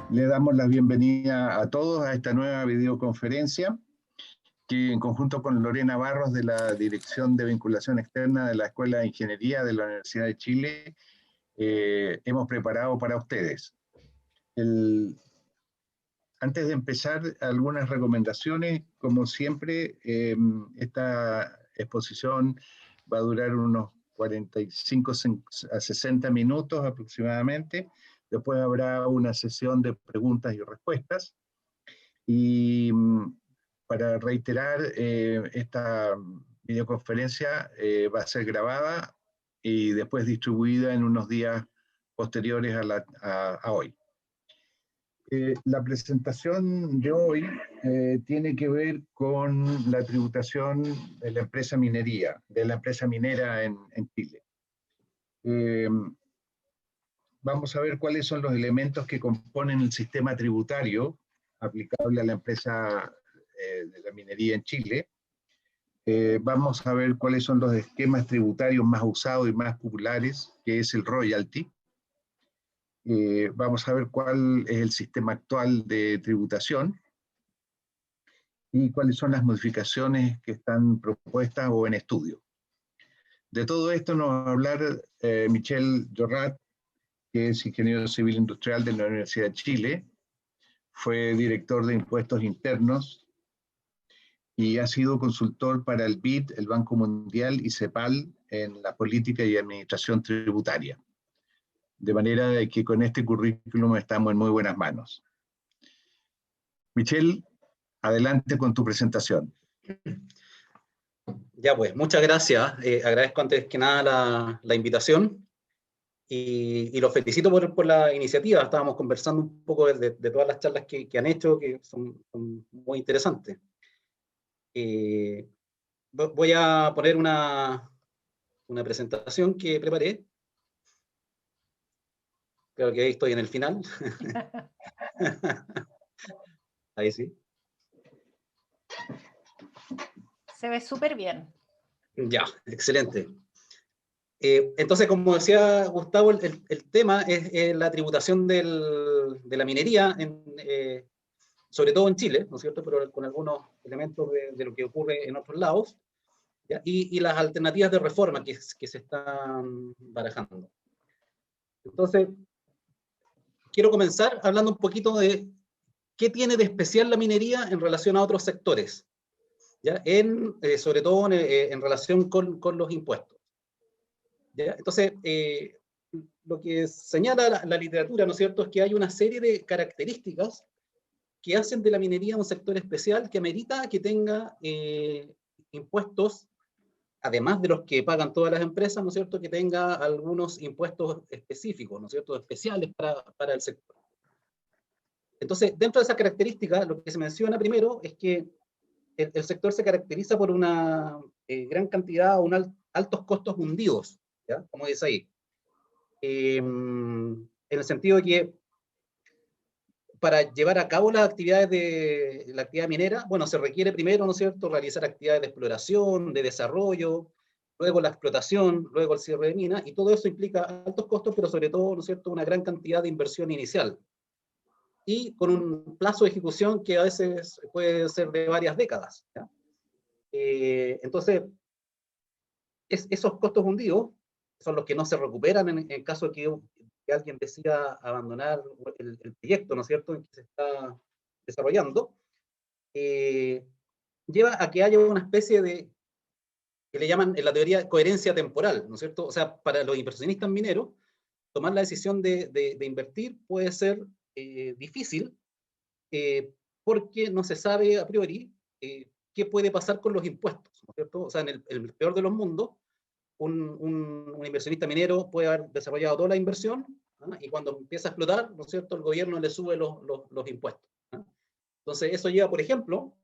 Le damos la bienvenida a todos a esta nueva videoconferencia que en conjunto con Lorena Barros de la Dirección de Vinculación Externa de la Escuela de Ingeniería de la Universidad de Chile hemos preparado para ustedes. Antes de empezar, algunas recomendaciones. Como siempre, esta exposición va a durar unos 45 a 60 minutos aproximadamente. Después habrá una sesión de preguntas y respuestas. Y para reiterar, esta videoconferencia va a ser grabada y después distribuida en unos días posteriores a hoy. La presentación de hoy tiene que ver con la tributación de la empresa minería, de la empresa minera en Chile. Vamos a ver cuáles son los elementos que componen el sistema tributario aplicable a la empresa de la minería en Chile. Vamos a ver cuáles son los esquemas tributarios más usados y más populares, que es el royalty. Vamos a ver cuál es el sistema actual de tributación y cuáles son las modificaciones que están propuestas o en estudio. De todo esto nos va a hablar Michel Jorrat, que es ingeniero civil industrial de la Universidad de Chile, fue director de impuestos internos y ha sido consultor para el BID, el Banco Mundial y CEPAL en la política y administración tributaria. De manera de que con este currículum estamos en muy buenas manos. Michel, adelante con tu presentación. Ya pues, muchas gracias. Agradezco antes que nada la invitación y los felicito por la iniciativa. Estábamos conversando un poco de todas las charlas que han hecho, que son muy interesantes. Voy a poner una presentación que preparé. Creo que ahí estoy en el final. Ahí sí. Se ve súper bien. Ya, excelente. Entonces, como decía Gustavo, el tema es la tributación de la minería, sobre todo en Chile, ¿no es cierto?, pero con algunos elementos de lo que ocurre en otros lados, ¿ya? Y las alternativas de reforma que se están barajando. Entonces, quiero comenzar hablando un poquito de qué tiene de especial la minería en relación a otros sectores, ¿ya? Sobre todo en relación con los impuestos, ¿ya? Entonces, lo que señala la literatura, ¿no es cierto?, es que hay una serie de características que hacen de la minería un sector especial que amerita que tenga impuestos, además de los que pagan todas las empresas, ¿no es cierto?, que tenga algunos impuestos específicos, ¿no es cierto?, especiales para el sector. Entonces, dentro de esa característica, lo que se menciona primero es que el sector se caracteriza por una gran cantidad o altos costos hundidos, ¿ya?, como dice ahí. En el sentido de que para llevar a cabo las actividades de la actividad minera, bueno, se requiere primero, ¿no es cierto?, realizar actividades de exploración, de desarrollo, luego la explotación, luego el cierre de minas, y todo eso implica altos costos, pero sobre todo, ¿no es cierto?, una gran cantidad de inversión inicial. Y con un plazo de ejecución que a veces puede ser de varias décadas, ¿ya? Entonces, esos costos hundidos son los que no se recuperan en caso de que alguien decida abandonar el proyecto, ¿no es cierto?, en que se está desarrollando, lleva a que haya una especie de, que le llaman en la teoría coherencia temporal, ¿no es cierto? O sea, para los inversionistas mineros, tomar la decisión de invertir puede ser difícil, porque no se sabe a priori qué puede pasar con los impuestos, ¿no es cierto? O sea, en el peor de los mundos, un inversionista minero puede haber desarrollado toda la inversión, ¿no?, y cuando empieza a explotar, ¿no es cierto?, el gobierno le sube los impuestos, ¿no? Entonces, eso lleva, por ejemplo,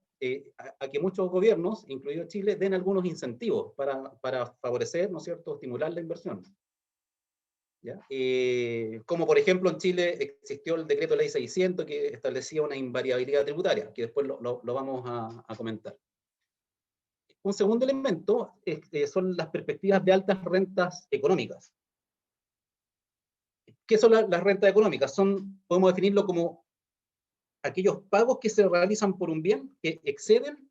a que muchos gobiernos, incluido Chile, den algunos incentivos para favorecer, ¿no es cierto?, estimular la inversión, ¿ya? Como por ejemplo en Chile existió el decreto ley 600 que establecía una invariabilidad tributaria, que después lo vamos a comentar. Un segundo elemento son las perspectivas de altas rentas económicas. ¿Qué son las rentas económicas? Podemos definirlo como aquellos pagos que se realizan por un bien que exceden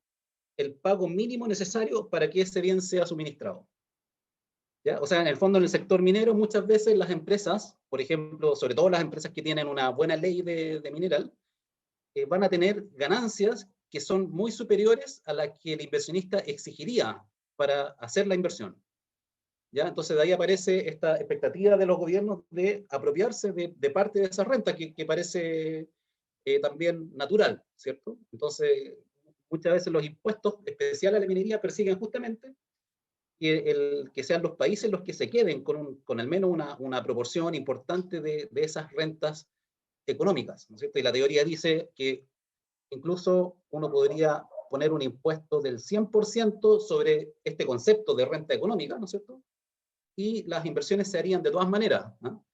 el pago mínimo necesario para que ese bien sea suministrado. ¿Ya? O sea, en el fondo, en el sector minero, muchas veces las empresas, por ejemplo, sobre todo las empresas que tienen una buena ley de mineral, van a tener ganancias que son muy superiores a las que el inversionista exigiría para hacer la inversión. ¿Ya? Entonces, de ahí aparece esta expectativa de los gobiernos de apropiarse de parte de esa renta que parece también natural, ¿cierto? Entonces, muchas veces los impuestos especiales a la minería persiguen justamente que sean los países los que se queden con al menos una proporción importante de esas rentas económicas, ¿no es cierto? Y la teoría dice que incluso uno podría poner un impuesto del 100% sobre este concepto de renta económica, ¿no es cierto? Y las inversiones se harían de todas maneras, ¿no?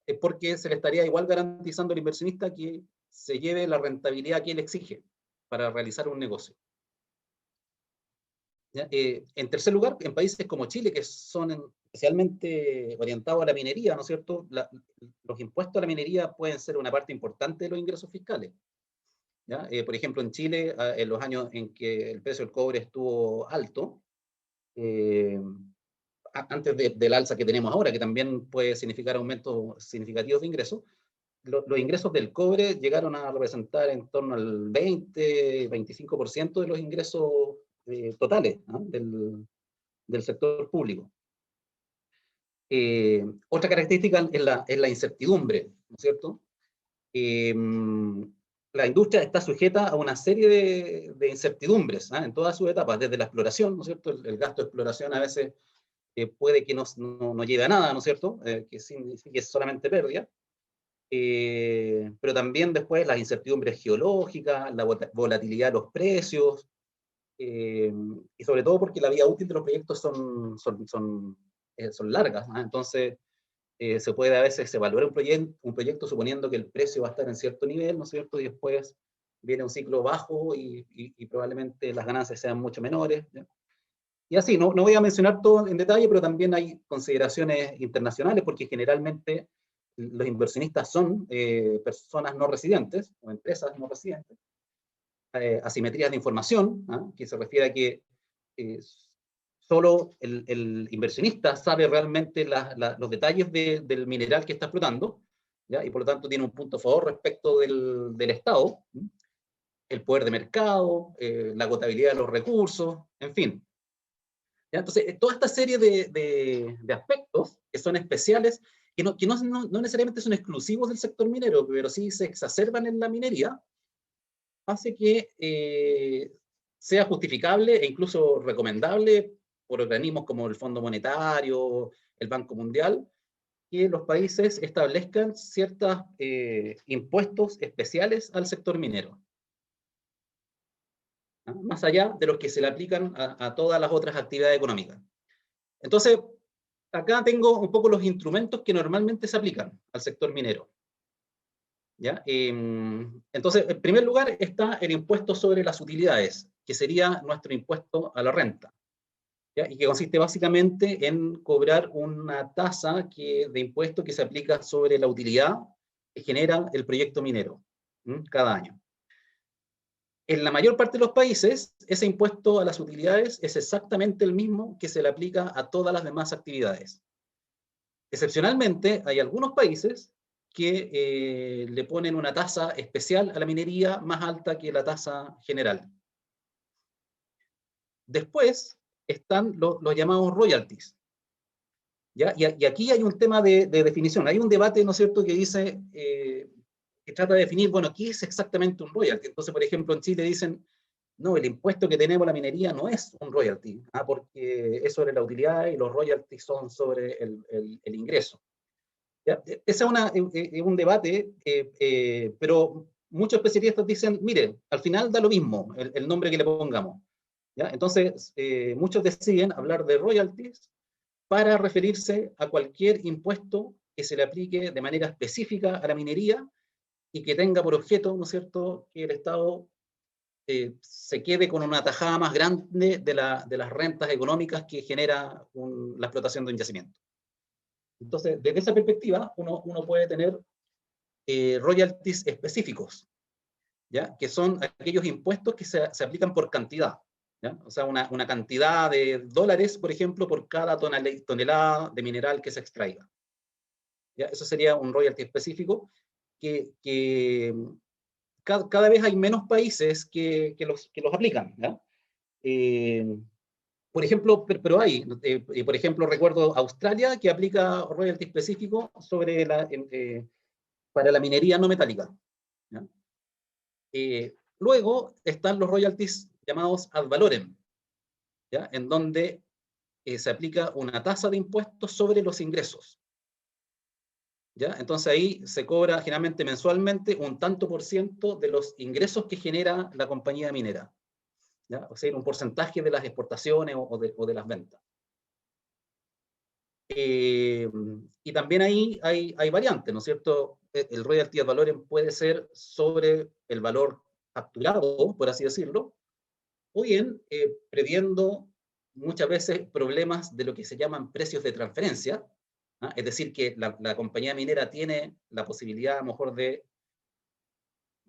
Es porque se le estaría igual garantizando al inversionista que se lleve la rentabilidad que él exige para realizar un negocio. En tercer lugar, en países como Chile, que son especialmente orientados a la minería, ¿no es cierto? Los impuestos a la minería pueden ser una parte importante de los ingresos fiscales. ¿Ya? Por ejemplo, en Chile, en los años en que el precio del cobre estuvo alto, antes del alza que tenemos ahora, que también puede significar aumentos significativos de ingresos, los ingresos del cobre llegaron a representar en torno al 20-25% de los ingresos totales, ¿no? del sector público. Otra característica es la incertidumbre, ¿no es cierto? La industria está sujeta a una serie de incertidumbres, ¿eh? En todas sus etapas, desde la exploración, ¿no es cierto? El gasto de exploración a veces puede que no lleve a nada, ¿no es cierto? Que signifique solamente pérdida. Pero también después las incertidumbres geológicas, la volatilidad de los precios, y sobre todo porque la vida útil de los proyectos son largas, ¿no? Entonces se puede a veces evaluar un proyecto suponiendo que el precio va a estar en cierto nivel, ¿no es cierto? Y después viene un ciclo bajo y probablemente las ganancias sean mucho menores, ¿ya? Y así, no voy a mencionar todo en detalle, pero también hay consideraciones internacionales, porque generalmente los inversionistas son personas no residentes o empresas no residentes. Asimetrías de información, ¿eh? Que se refiere a que solo el inversionista sabe realmente los detalles del mineral que está explotando, ¿ya? Y por lo tanto tiene un punto a favor respecto del Estado, ¿sí? El poder de mercado, la agotabilidad de los recursos, en fin. ¿Ya? Entonces, toda esta serie de aspectos que son especiales, que no necesariamente son exclusivos del sector minero, pero sí se exacerban en la minería, hace que sea justificable e incluso recomendable por organismos como el Fondo Monetario, el Banco Mundial, que los países establezcan ciertos impuestos especiales al sector minero, ¿no? Más allá de los que se le aplican a todas las otras actividades económicas. Entonces, acá tengo un poco los instrumentos que normalmente se aplican al sector minero, ¿ya? Entonces, en primer lugar está el impuesto sobre las utilidades, que sería nuestro impuesto a la renta, ¿ya? Y que consiste básicamente en cobrar una tasa de impuesto que se aplica sobre la utilidad que genera el proyecto minero, cada año. En la mayor parte de los países, ese impuesto a las utilidades es exactamente el mismo que se le aplica a todas las demás actividades. Excepcionalmente, hay algunos países que le ponen una tasa especial a la minería más alta que la tasa general. Después están los llamados royalties, ¿ya? Y aquí hay un tema de definición. Hay un debate, ¿no es cierto?, que dice, que trata de definir, bueno, ¿qué es exactamente un royalty? Entonces, por ejemplo, en Chile dicen, no, el impuesto que tenemos a la minería no es un royalty, porque es sobre la utilidad y los royalties son sobre el ingreso. ¿Ya? Ese es un debate, pero muchos especialistas dicen, mire, al final da lo mismo el nombre que le pongamos, ¿ya? Entonces, muchos deciden hablar de royalties para referirse a cualquier impuesto que se le aplique de manera específica a la minería y que tenga por objeto, ¿no es cierto?, que el Estado se quede con una tajada más grande de las rentas económicas que genera la explotación de un yacimiento. Entonces, desde esa perspectiva, uno puede tener royalties específicos. ¿ya? Que son aquellos impuestos que se aplican por cantidad, ¿ya? O sea, una cantidad de dólares, por ejemplo, por cada tonelada de mineral que se extraiga, ¿ya? Eso sería un royalty específico que cada vez hay menos países que los aplican, ¿ya? Por ejemplo, pero hay, por ejemplo, recuerdo Australia que aplica royalty específico sobre para la minería no metálica, ¿ya? Luego están los royalties llamados ad valorem, ¿ya? En donde se aplica una tasa de impuestos sobre los ingresos, ¿ya? Entonces ahí se cobra generalmente mensualmente un tanto por ciento de los ingresos que genera la compañía minera, ¿ya? O sea, un porcentaje de las exportaciones o de las ventas. Y también ahí hay variantes, ¿no es cierto? El royalty ad valorem puede ser sobre el valor facturado, por así decirlo, o bien previendo muchas veces problemas de lo que se llaman precios de transferencia, ¿ah? Es decir, que la compañía minera tiene la posibilidad a lo mejor de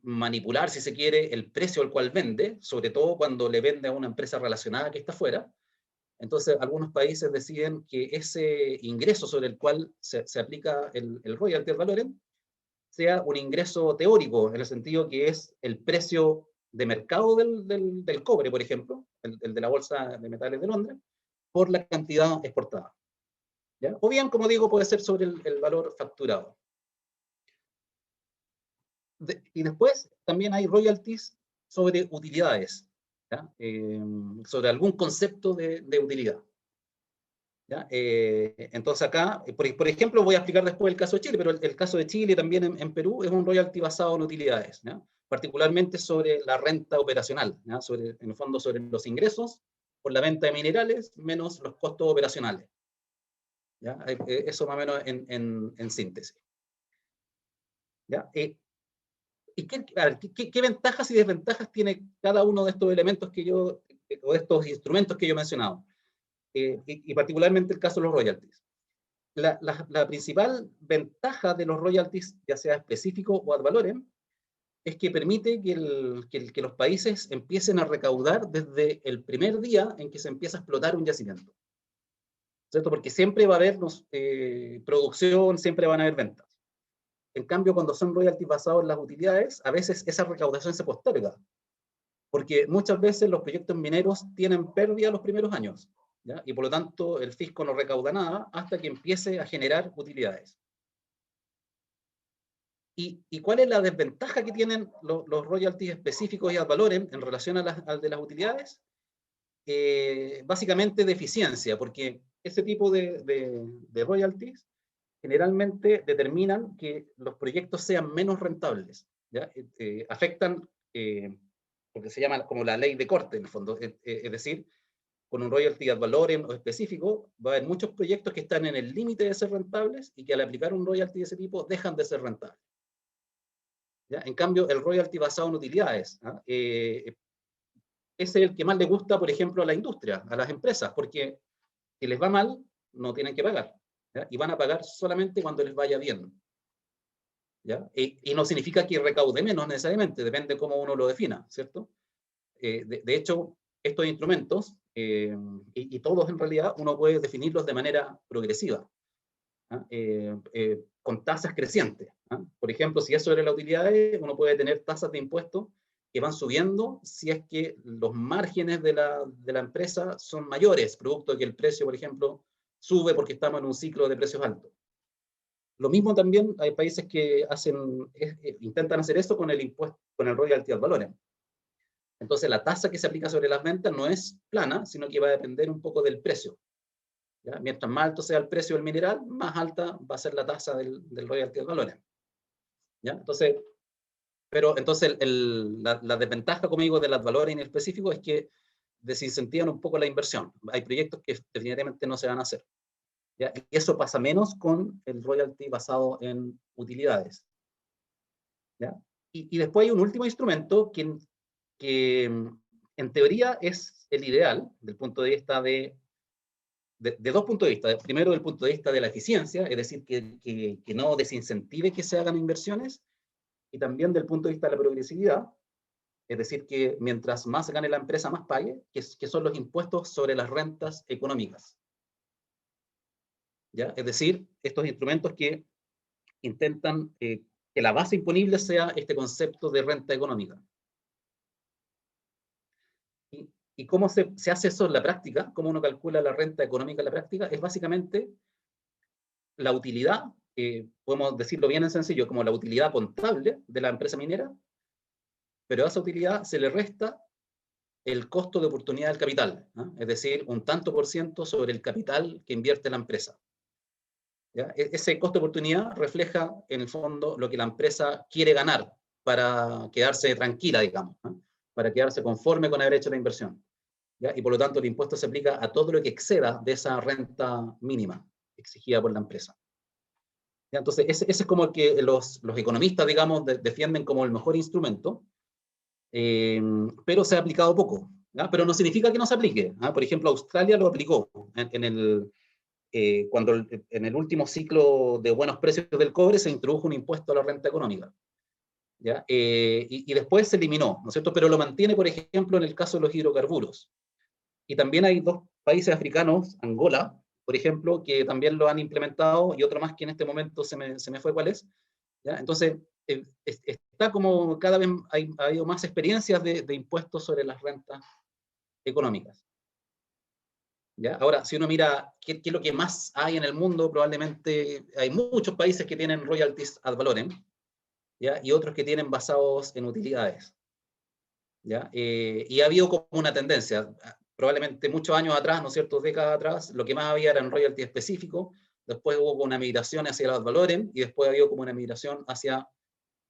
manipular, si se quiere, el precio al cual vende, sobre todo cuando le vende a una empresa relacionada que está afuera. Entonces, algunos países deciden que ese ingreso sobre el cual se aplica el royalty ad valorem sea un ingreso teórico, en el sentido que es el precio de mercado del cobre, por ejemplo, el de la Bolsa de Metales de Londres, por la cantidad exportada, ¿ya? O bien, como digo, puede ser sobre el valor facturado. Y después también hay royalties sobre utilidades, ¿ya? Sobre algún concepto de utilidad, ¿ya? Entonces acá, por ejemplo, voy a explicar después el caso de Chile, pero el caso de Chile también en Perú es un royalty basado en utilidades, ¿ya? Particularmente sobre la renta operacional, ¿ya? En el fondo sobre los ingresos por la venta de minerales menos los costos operacionales, ¿ya? Eso más o menos en síntesis, ¿ya? ¿Y qué ventajas y desventajas tiene cada uno de estos elementos o de estos instrumentos que yo he mencionado? Y particularmente el caso de los royalties. La principal ventaja de los royalties, ya sea específico o ad valorem, es que permite que los países empiecen a recaudar desde el primer día en que se empieza a explotar un yacimiento, ¿cierto? Porque siempre va a haber producción, siempre van a haber ventas. En cambio, cuando son royalties basados en las utilidades, a veces esa recaudación se posterga, porque muchas veces los proyectos mineros tienen pérdida los primeros años, ¿ya? Y por lo tanto el fisco no recauda nada hasta que empiece a generar utilidades. ¿Y cuál es la desventaja que tienen los royalties específicos y ad valorem en relación al de las utilidades? Básicamente de eficiencia, porque ese tipo de royalties generalmente determinan que los proyectos sean menos rentables, ¿ya? Afectan lo que se llama como la ley de corte, en el fondo, es decir, con un royalty ad valorem o específico, va a haber muchos proyectos que están en el límite de ser rentables y que al aplicar un royalty de ese tipo dejan de ser rentables, ¿ya? En cambio, el royalty basado en utilidades, ¿ah? Ese es el que más le gusta, por ejemplo, a la industria, a las empresas, porque si les va mal, no tienen que pagar, ¿ya? Y van a pagar solamente cuando les vaya bien, ¿ya? Y no significa que recaude menos necesariamente, depende cómo uno lo defina, ¿cierto? De hecho, estos instrumentos, y todos en realidad, uno puede definirlos de manera progresiva, ¿ah? Con tasas crecientes, ¿ah? Por ejemplo, si es sobre la utilidad, uno puede tener tasas de impuestos que van subiendo si es que los márgenes de la empresa son mayores, producto de que el precio, por ejemplo, sube porque estamos en un ciclo de precios altos. Lo mismo también hay países que intentan hacer eso con el impuesto, con el royalty ad valorem. Entonces la tasa que se aplica sobre las ventas no es plana, sino que va a depender un poco del precio, ¿ya? Mientras más alto sea el precio del mineral, más alta va a ser la tasa del royalty ad valorem, ¿ya? Entonces, la desventaja, como digo, del ad valorem en específico es que desincentivan un poco la inversión. Hay proyectos que definitivamente no se van a hacer, ¿ya? Y eso pasa menos con el royalty basado en utilidades, ¿ya? Y después hay un último instrumento que en teoría es el ideal, del punto de vista de dos puntos de vista. Primero, del punto de vista de la eficiencia, es decir, que no desincentive que se hagan inversiones, y también del punto de vista de la progresividad, es decir, que mientras más gane la empresa, más pague, que son los impuestos sobre las rentas económicas. ¿Ya? Es decir, estos instrumentos que intentan que la base imponible sea este concepto de renta económica. ¿Y cómo se hace eso en la práctica? ¿Cómo uno calcula la renta económica en la práctica? Es básicamente la utilidad, podemos decirlo bien en sencillo, como la utilidad contable de la empresa minera, pero a esa utilidad se le resta el costo de oportunidad del capital, ¿no? Es decir, un tanto por ciento sobre el capital que invierte la empresa. ¿Ya? Ese costo de oportunidad refleja, en el fondo, lo que la empresa quiere ganar para quedarse tranquila, digamos, ¿no? Para quedarse conforme con haber hecho la inversión. ¿Ya? Y por lo tanto el impuesto se aplica a todo lo que exceda de esa renta mínima exigida por la empresa. ¿Ya? Entonces ese es como el que los economistas, digamos, defienden como el mejor instrumento, pero se ha aplicado poco. ¿Ya? Pero no significa que no se aplique. ¿Ah? Por ejemplo, Australia lo aplicó cuando en el último ciclo de buenos precios del cobre se introdujo un impuesto a la renta económica. ¿Ya? Y después se eliminó, ¿no es cierto? Pero lo mantiene, por ejemplo, en el caso de los hidrocarburos. Y también hay dos países africanos, Angola, por ejemplo, que también lo han implementado, y otro más que en este momento se me fue cuál es. ¿Ya? Entonces, está como cada vez ha habido más experiencias de impuestos sobre las rentas económicas. ¿Ya? Ahora, si uno mira qué es lo que más hay en el mundo, probablemente hay muchos países que tienen royalties ad valorem, ¿ya? Y otros que tienen basados en utilidades. ¿Ya? Y ha habido como una tendencia, probablemente muchos años atrás, ¿no es cierto?, décadas atrás, lo que más había eran royalties específicos, después hubo una migración hacia los ad valorem, y después ha habido como una migración hacia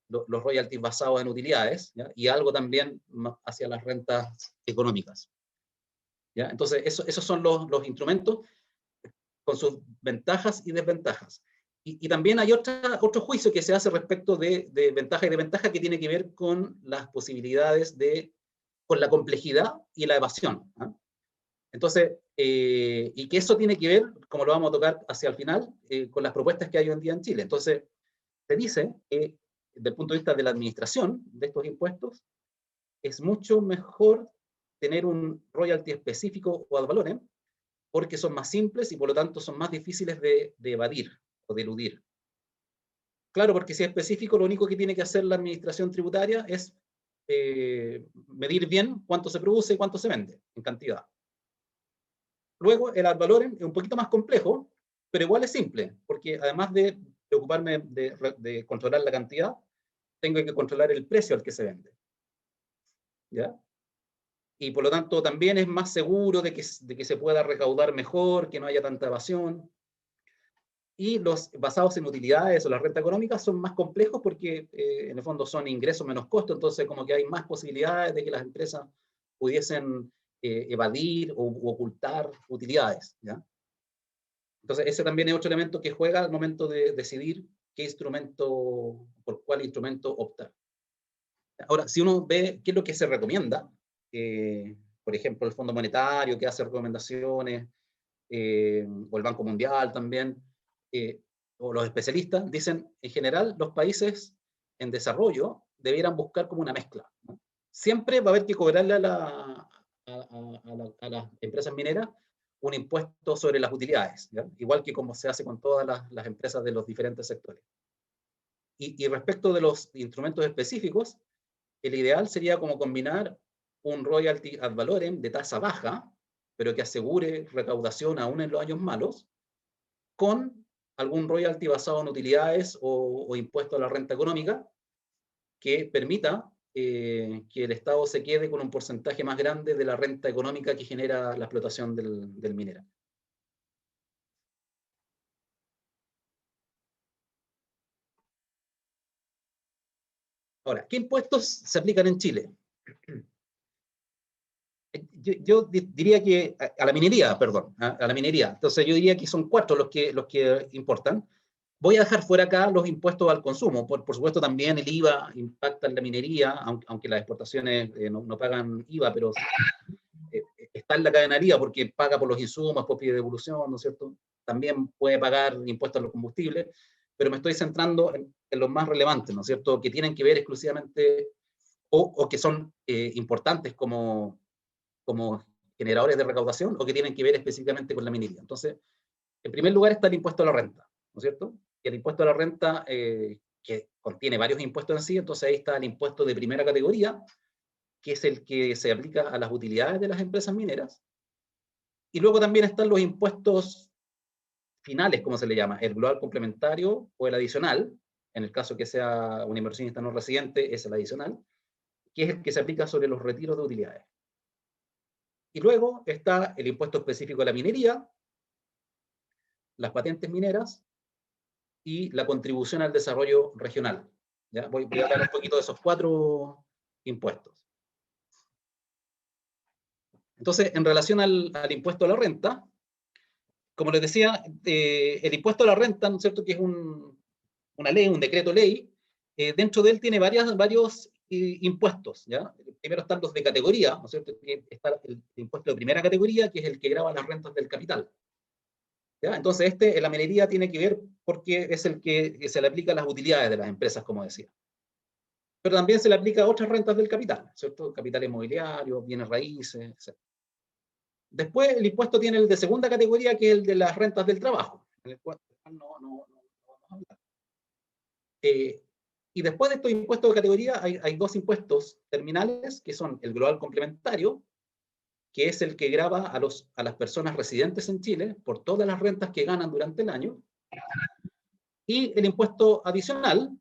los royalties basados en utilidades, ¿ya? Y algo también hacia las rentas económicas. ¿Ya? Entonces, esos son los instrumentos con sus ventajas y desventajas. Y también hay otro juicio que se hace respecto de ventaja y desventaja que tiene que ver con las posibilidades con la complejidad y la evasión. ¿Eh? Entonces, y que eso tiene que ver, como lo vamos a tocar hacia el final, con las propuestas que hay hoy en día en Chile. Entonces, se dice que desde el punto de vista de la administración de estos impuestos, es mucho mejor tener un royalty específico o ad valorem, porque son más simples y por lo tanto son más difíciles de evadir o de eludir. Claro, porque si es específico, lo único que tiene que hacer la administración tributaria es medir bien cuánto se produce y cuánto se vende en cantidad. Luego, el ad valorem es un poquito más complejo, pero igual es simple, porque además de preocuparme de controlar la cantidad, tengo que controlar el precio al que se vende. ¿Ya? Y por lo tanto también es más seguro de que se pueda recaudar mejor, que no haya tanta evasión. Y los basados en utilidades o la renta económica son más complejos porque en el fondo son ingresos menos costos, entonces como que hay más posibilidades de que las empresas pudiesen evadir o ocultar utilidades. ¿Ya? Entonces ese también es otro elemento que juega al momento de decidir por cuál instrumento optar. Ahora, si uno ve qué es lo que se recomienda, por ejemplo, el Fondo Monetario que hace recomendaciones, o el Banco Mundial también, o los especialistas, dicen, en general, los países en desarrollo debieran buscar como una mezcla, ¿no? Siempre va a haber que cobrarle a las empresas mineras un impuesto sobre las utilidades, ¿ya? Igual que como se hace con todas las empresas de los diferentes sectores. Y respecto de los instrumentos específicos, el ideal sería como combinar un royalty ad valorem de tasa baja, pero que asegure recaudación aún en los años malos, con algún royalty basado en utilidades o impuesto a la renta económica, que permita que el Estado se quede con un porcentaje más grande de la renta económica que genera la explotación del minero. Ahora, ¿qué impuestos se aplican en Chile? Yo diría que a la minería, perdón, a la minería. Entonces yo diría que son 4 los que importan. Voy a dejar fuera acá los impuestos al consumo. Por supuesto también el IVA impacta en la minería, aunque las exportaciones no pagan IVA, pero está en la cadenaría porque paga por los insumos, por pide devolución, ¿no es cierto? También puede pagar impuestos a los combustibles, pero me estoy centrando en los más relevantes, ¿no es cierto? Que tienen que ver exclusivamente o que son importantes como generadores de recaudación, o que tienen que ver específicamente con la minería. Entonces, en primer lugar está el impuesto a la renta, ¿no es cierto? Y el impuesto a la renta, que contiene varios impuestos en sí, entonces ahí está el impuesto de primera categoría, que es el que se aplica a las utilidades de las empresas mineras. Y luego también están los impuestos finales, como se le llama, el global complementario o el adicional, en el caso que sea un inversionista no residente, es el adicional, que es el que se aplica sobre los retiros de utilidades. Y luego está el impuesto específico a la minería, las patentes mineras y la contribución al desarrollo regional. ¿Ya? Voy a hablar un poquito de esos 4 impuestos. Entonces, en relación al impuesto a la renta, como les decía, el impuesto a la renta, ¿no es cierto?, que es una ley, un decreto ley, dentro de él tiene varios impuestos, ¿ya? Primero están los de categoría, ¿no es cierto?, que está el impuesto de primera categoría, que es el que grava las rentas del capital. ¿Ya? Entonces, en la minería tiene que ver porque es el que se le aplica a las utilidades de las empresas, como decía. Pero también se le aplica a otras rentas del capital, ¿cierto? Capital inmobiliario, bienes raíces, etc. Después, el impuesto tiene el de segunda categoría, que es el de las rentas del trabajo, en el cual no vamos a hablar. Y después de estos impuestos de categoría, hay 2 impuestos terminales, que son el global complementario, que es el que grava a las personas residentes en Chile por todas las rentas que ganan durante el año, y el impuesto adicional,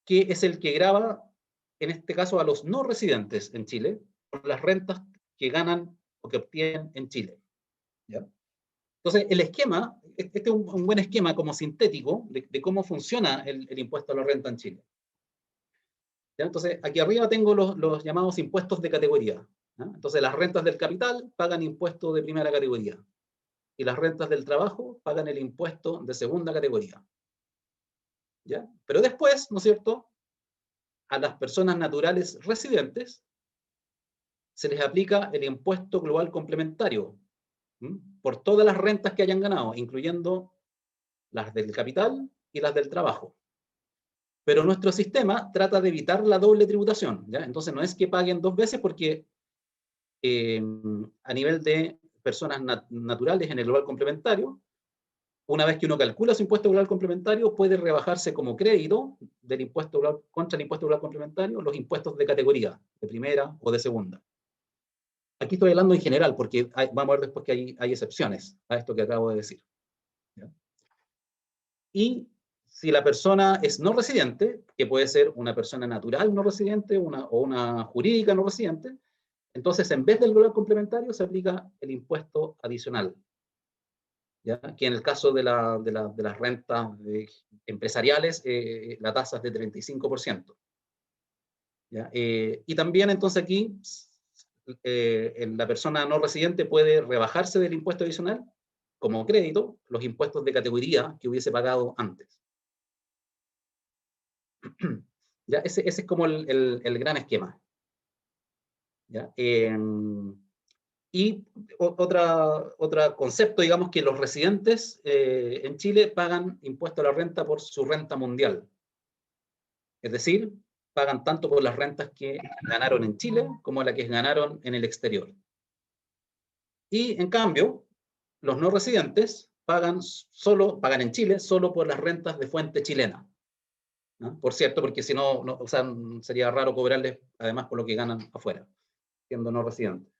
que es el que grava, en este caso, a los no residentes en Chile por las rentas que ganan o que obtienen en Chile. ¿Ya? Entonces, el esquema, este es un buen esquema como sintético de cómo funciona el impuesto a la renta en Chile. ¿Ya? Entonces, aquí arriba tengo los llamados impuestos de categoría. ¿Ya? Entonces, las rentas del capital pagan impuesto de primera categoría, y las rentas del trabajo pagan el impuesto de segunda categoría. ¿Ya? Pero después, ¿no es cierto?, a las personas naturales residentes se les aplica el impuesto global complementario, por todas las rentas que hayan ganado, incluyendo las del capital y las del trabajo. Pero nuestro sistema trata de evitar la doble tributación, ¿ya? Entonces no es que paguen 2 veces, porque a nivel de personas naturales en el global complementario, una vez que uno calcula su impuesto global complementario, puede rebajarse como crédito del impuesto global, contra el impuesto global complementario, los impuestos de categoría, de primera o de segunda. Aquí estoy hablando en general, porque vamos a ver después que hay excepciones a esto que acabo de decir. ¿Ya? Y si la persona es no residente, que puede ser una persona natural no residente o una jurídica no residente, entonces en vez del global complementario se aplica el impuesto adicional. ¿Ya? Que en el caso de las rentas empresariales, la tasa es de 35%. ¿Ya? Y también entonces aquí la persona no residente puede rebajarse del impuesto adicional como crédito los impuestos de categoría que hubiese pagado antes. ¿Ya? Ese es como el gran esquema. ¿Ya? Y otro concepto, digamos, que los residentes en Chile pagan impuesto a la renta por su renta mundial. Es decir, pagan tanto por las rentas que ganaron en Chile como las que ganaron en el exterior. Y en cambio, los no residentes pagan en Chile solo por las rentas de fuente chilena. ¿No? Por cierto, porque si no, o sea, sería raro cobrarles además por lo que ganan afuera, siendo no residentes.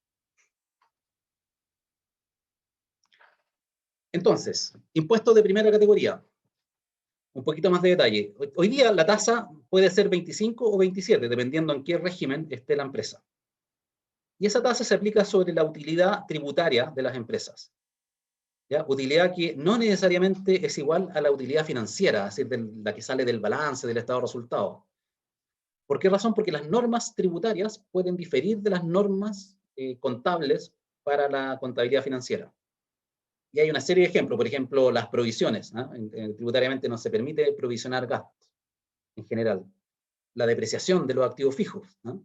Entonces, impuestos de primera categoría. Un poquito más de detalle. Hoy día la tasa puede ser 25 o 27, dependiendo en qué régimen esté la empresa. Y esa tasa se aplica sobre la utilidad tributaria de las empresas. ¿Ya? Utilidad que no necesariamente es igual a la utilidad financiera, es decir, la que sale del balance, del estado de resultados. ¿Por qué razón? Porque las normas tributarias pueden diferir de las normas contables para la contabilidad financiera. Y hay una serie de ejemplos, por ejemplo, las provisiones, ¿no? Tributariamente no se permite provisionar gastos, en general. La depreciación de los activos fijos, ¿no?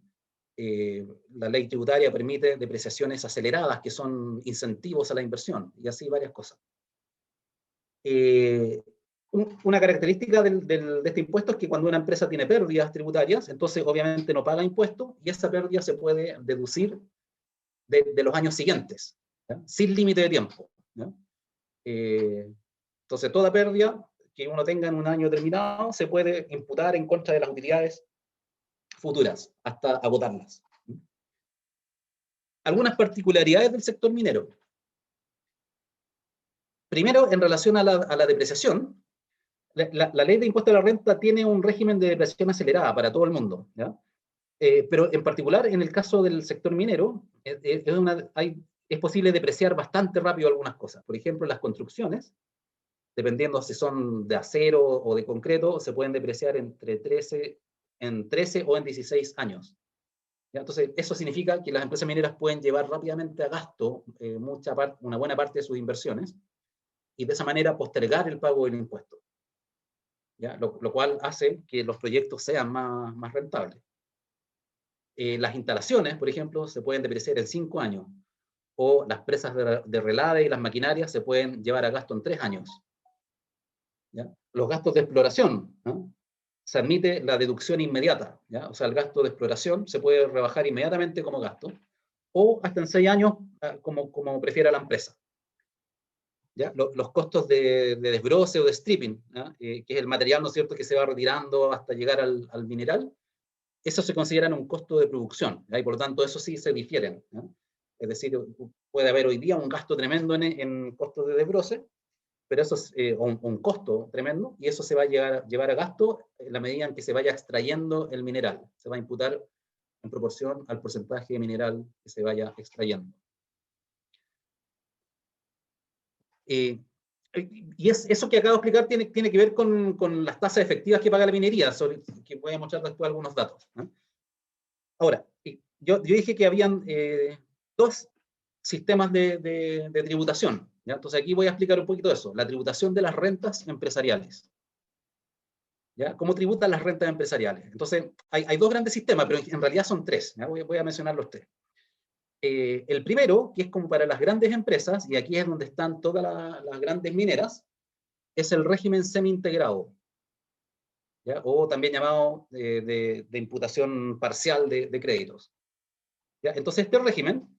La ley tributaria permite depreciaciones aceleradas, que son incentivos a la inversión, y así varias cosas. Una característica de este impuesto es que cuando una empresa tiene pérdidas tributarias, entonces obviamente no paga impuestos y esa pérdida se puede deducir de los años siguientes, ¿ya? Sin límite de tiempo, ¿ya? Entonces toda pérdida que uno tenga en un año determinado se puede imputar en contra de las utilidades futuras hasta agotarlas. Algunas particularidades del sector minero. Primero, en relación a la depreciación, la ley de impuesto a la renta tiene un régimen de depreciación acelerada para todo el mundo, ¿ya? Pero en particular, en el caso del sector minero, es posible depreciar bastante rápido algunas cosas. Por ejemplo, las construcciones, dependiendo si son de acero o de concreto, se pueden depreciar en 13 o en 16 años. ¿Ya? Entonces, eso significa que las empresas mineras pueden llevar rápidamente a gasto una buena parte de sus inversiones y de esa manera postergar el pago del impuesto. ¿Ya? Lo cual hace que los proyectos sean más rentables. Las instalaciones, por ejemplo, se pueden depreciar en 5 años, o las presas de relave y las maquinarias se pueden llevar a gasto en 3 años. ¿Ya? Los gastos de exploración, ¿no? Se admite la deducción inmediata, ¿ya? O sea, el gasto de exploración se puede rebajar inmediatamente como gasto, o hasta en 6 años, como prefiera la empresa. ¿Ya? Los costos de desbroce o de stripping, que es el material, ¿no es cierto?, que se va retirando hasta llegar al mineral, eso se considera un costo de producción, ¿ya? Y por lo tanto eso sí se difieren, ¿no? Es decir, puede haber hoy día un gasto tremendo en costos de desbroce, pero eso es un costo tremendo, y eso se va a llevar a gasto en la medida en que se vaya extrayendo el mineral. Se va a imputar en proporción al porcentaje de mineral que se vaya extrayendo. Y eso que acabo de explicar tiene que ver con las tasas efectivas que paga la minería, que voy a mostrar después algunos datos, ¿no? Ahora, yo dije que habían dos sistemas de tributación, ¿ya? Entonces aquí voy a explicar un poquito eso, la tributación de las rentas empresariales. ¿Ya? ¿Cómo tributan las rentas empresariales? Entonces, hay dos grandes sistemas, pero en realidad son tres, ¿ya? Voy a mencionar los tres. El primero, que es como para las grandes empresas, y aquí es donde están todas las grandes mineras, es el régimen semi-integrado, ¿ya? O también llamado de imputación parcial de créditos. ¿Ya? Entonces, este régimen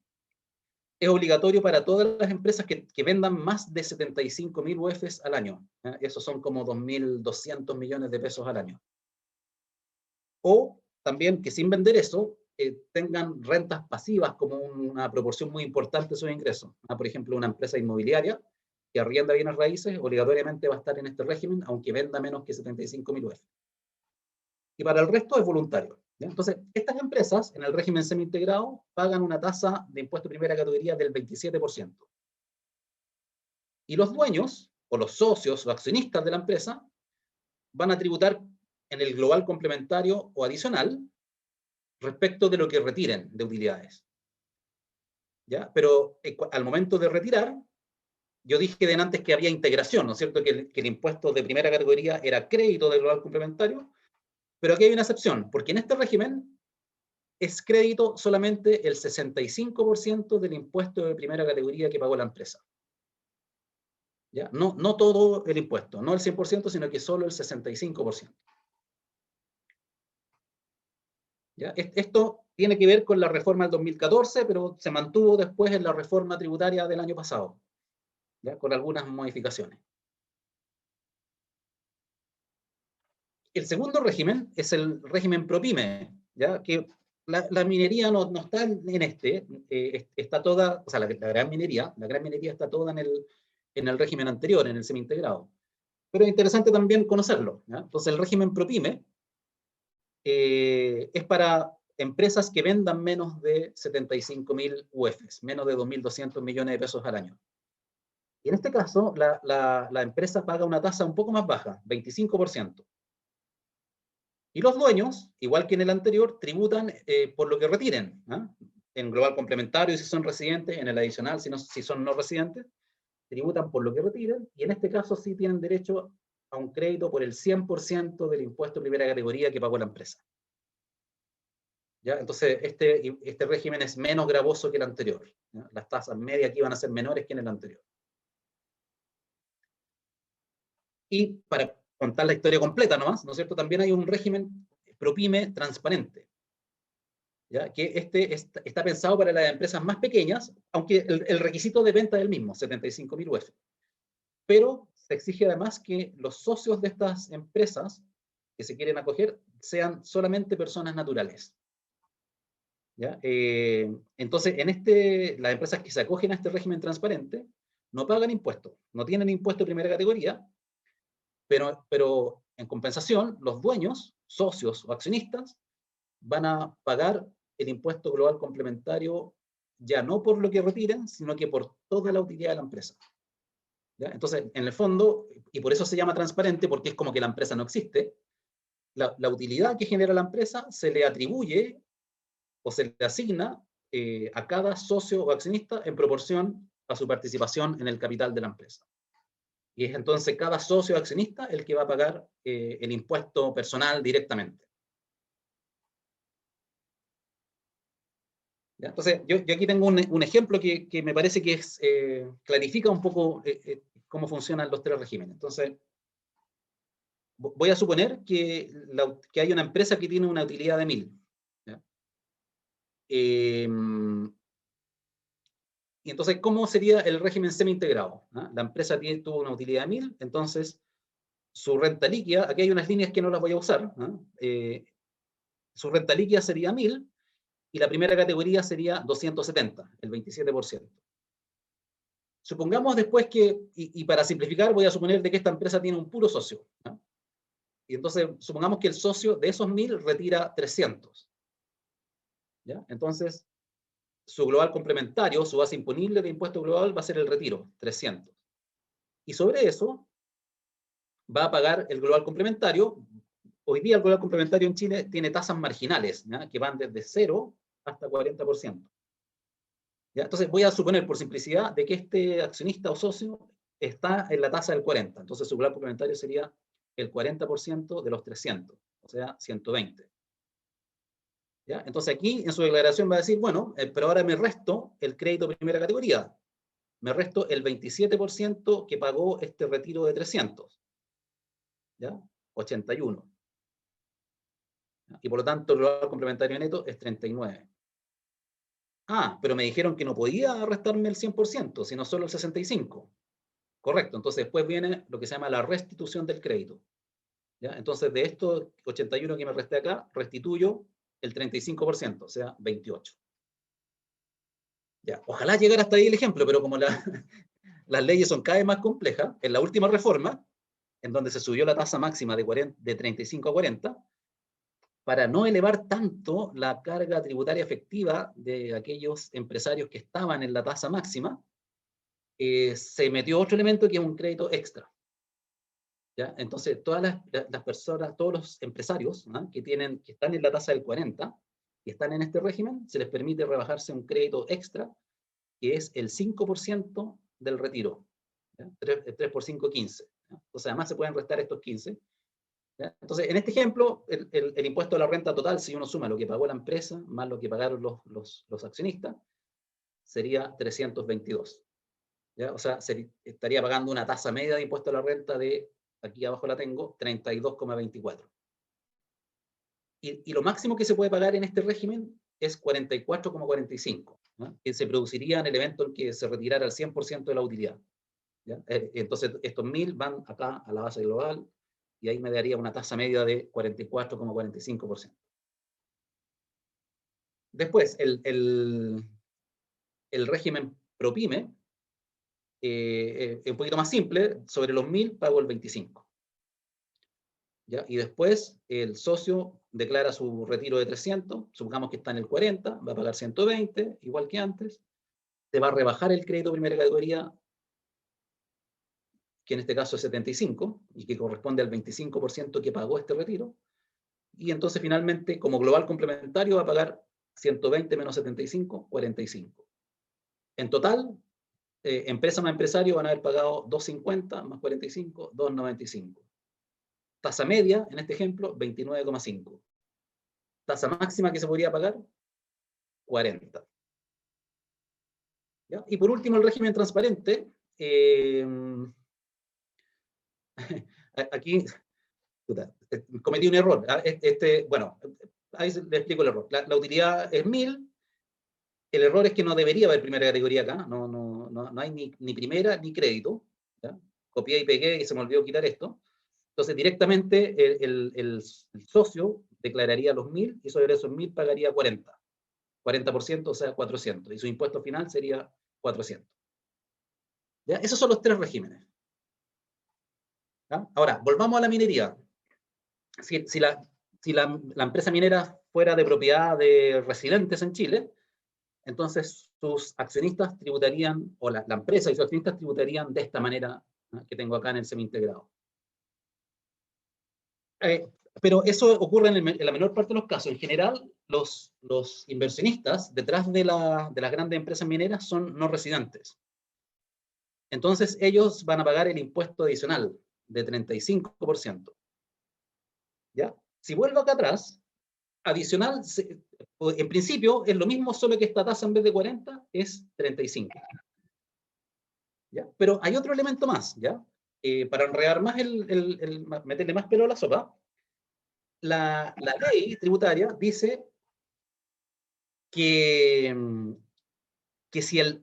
es obligatorio para todas las empresas que vendan más de 75.000 UFs al año, ¿ya? Esos son como 2.200 millones de pesos al año. O también que sin vender eso, tengan rentas pasivas como una proporción muy importante de sus ingresos. Por ejemplo, una empresa inmobiliaria que arrienda bienes raíces obligatoriamente va a estar en este régimen, aunque venda menos que 75.000 UF. Y para el resto es voluntario, ¿ya? Entonces, estas empresas en el régimen semi-integrado pagan una tasa de impuesto de primera categoría del 27%. Y los dueños, o los socios o accionistas de la empresa, van a tributar en el global complementario o adicional respecto de lo que retiren de utilidades. ¿Ya? Pero al momento de retirar, yo dije antes que había integración, ¿no es cierto? Que el impuesto de primera categoría era crédito del global complementario, pero aquí hay una excepción, porque en este régimen es crédito solamente el 65% del impuesto de primera categoría que pagó la empresa. ¿Ya? No todo el impuesto, no el 100%, sino que solo el 65%. ¿Ya? Esto tiene que ver con la reforma del 2014, pero se mantuvo después en la reforma tributaria del año pasado, ¿ya? Con algunas modificaciones. El segundo régimen es el régimen ProPyme, ¿ya? Que la minería no está en está toda, o sea, la gran minería está toda en el régimen anterior, en el semi-integrado. Pero es interesante también conocerlo, ¿ya? Entonces, el régimen ProPyme es para empresas que vendan menos de 75.000 UFs, menos de 2.200 millones de pesos al año. Y en este caso, la empresa paga una tasa un poco más baja, 25%. Y los dueños, igual que en el anterior, tributan por lo que retiren, ¿eh? En global complementario si son residentes, en el adicional si son no residentes, tributan por lo que retiren, y en este caso sí tienen derecho a un crédito por el 100% del impuesto de primera categoría que pagó la empresa. ¿Ya? Entonces, este régimen es menos gravoso que el anterior, ¿ya? Las tasas medias aquí van a ser menores que en el anterior. Y para contar la historia completa nomás, ¿no es cierto? También hay un régimen ProPyme transparente, ¿ya? Que está pensado para las empresas más pequeñas, aunque el requisito de venta es el mismo, 75.000 UF. Pero se exige además que los socios de estas empresas que se quieren acoger sean solamente personas naturales, ¿ya? Entonces, las empresas que se acogen a este régimen transparente no pagan impuestos, no tienen impuesto de primera categoría, pero en compensación, los dueños, socios o accionistas, van a pagar el impuesto global complementario ya no por lo que retiren, sino que por toda la utilidad de la empresa, ¿ya? Entonces, en el fondo, y por eso se llama transparente, porque es como que la empresa no existe, la utilidad que genera la empresa se le atribuye o se le asigna a cada socio o accionista en proporción a su participación en el capital de la empresa. Y es entonces cada socio o accionista el que va a pagar el impuesto personal directamente. ¿Ya? Entonces, yo aquí tengo un ejemplo que me parece que clarifica un poco cómo funcionan los tres regímenes. Entonces, voy a suponer que hay una empresa que tiene una utilidad de 1000. ¿Ya? Y entonces, ¿cómo sería el régimen semi-integrado? ¿Ah? La empresa tuvo una utilidad de 1000, entonces su renta líquida, aquí hay unas líneas que no las voy a usar, ¿no? Su renta líquida sería 1000 y la primera categoría sería 270, el 27%. Supongamos después que, y para simplificar voy a suponer de que esta empresa tiene un puro socio, ¿no? Y entonces supongamos que el socio de esos 1000 retira 300. ¿Ya? Entonces, su global complementario, su base imponible de impuesto global va a ser el retiro, 300. Y sobre eso va a pagar el global complementario. Hoy día el global complementario en Chile tiene tasas marginales, ¿ya? Que van desde 0 hasta 40%. ¿Ya? Entonces voy a suponer por simplicidad de que este accionista o socio está en la tasa del 40. Entonces su global complementario sería el 40% de los 300, o sea, 120. ¿Ya? Entonces aquí en su declaración va a decir, bueno, pero ahora me resto el crédito de primera categoría. Me resto el 27% que pagó este retiro de 300. ¿Ya? 81. Y por lo tanto el global complementario neto es 39. Ah, pero me dijeron que no podía restarme el 100%, sino solo el 65%. Correcto, entonces después viene lo que se llama la restitución del crédito. ¿Ya? Entonces de estos 81 que me resté acá, restituyo el 35%, o sea, 28. Ya, ojalá llegara hasta ahí el ejemplo, pero como las leyes son cada vez más complejas, en la última reforma, en donde se subió la tasa máxima de 35 a 40, para no elevar tanto la carga tributaria efectiva de aquellos empresarios que estaban en la tasa máxima, se metió otro elemento que es un crédito extra. ¿Ya? Entonces, todas las personas, todos los empresarios, ¿no? que están en la tasa del 40, que están en este régimen, se les permite rebajarse un crédito extra, que es el 5% del retiro. ¿Ya? 3 por 5, 15. ¿Ya? Entonces, además se pueden restar estos 15. ¿Ya? Entonces, en este ejemplo, el impuesto a la renta total, si uno suma lo que pagó la empresa, más lo que pagaron los accionistas, sería 322. ¿Ya? O sea, estaría pagando una tasa media de impuesto a la renta de, aquí abajo la tengo, 32,24. Y lo máximo que se puede pagar en este régimen es 44,45, ¿no? Que se produciría en el evento en que se retirara el 100% de la utilidad. ¿Ya? Entonces, estos 1000 van acá a la base global, y ahí me daría una tasa media de 44,45%. Después, el régimen ProPyme, un poquito más simple, sobre los 1000 pago el 25. ¿Ya? Y después el socio declara su retiro de 300, supongamos que está en el 40, va a pagar 120, igual que antes, se va a rebajar el crédito primera categoría, que en este caso es 75, y que corresponde al 25% que pagó este retiro, y entonces finalmente, como global complementario, va a pagar 120 menos 75, 45. En total, empresa más empresario van a haber pagado 250 más 45, 295. Tasa media, en este ejemplo, 29,5. Tasa máxima que se podría pagar, 40. ¿Ya? Y por último, el régimen transparente. aquí cometí un error. Bueno, ahí le explico el error. La utilidad es 1000. El error es que no debería haber primera categoría acá. No hay ni primera ni crédito. ¿Ya? Copié y pegué y se me olvidó quitar esto. Entonces, directamente el socio declararía los 1000 y sobre esos 1000 pagaría 40%, o sea, 400. Y su impuesto final sería 400. ¿Ya? Esos son los 3 regímenes. ¿Ya? Ahora, volvamos a la minería. Si la empresa minera fuera de propiedad de residentes en Chile, entonces sus accionistas tributarían, o la empresa y sus accionistas tributarían de esta manera, ¿no?, que tengo acá en el semi-integrado. Pero eso ocurre en la menor parte de los casos. En general, los inversionistas detrás de las grandes empresas mineras son no residentes. Entonces ellos van a pagar el impuesto adicional de 35%. ¿Ya? Si vuelvo acá atrás, adicional, en principio es lo mismo, solo que esta tasa en vez de 40 es 35. ¿Ya? Pero hay otro elemento más, ¿ya? Para enredar más, meterle más pelo a la sopa, la ley tributaria dice que si el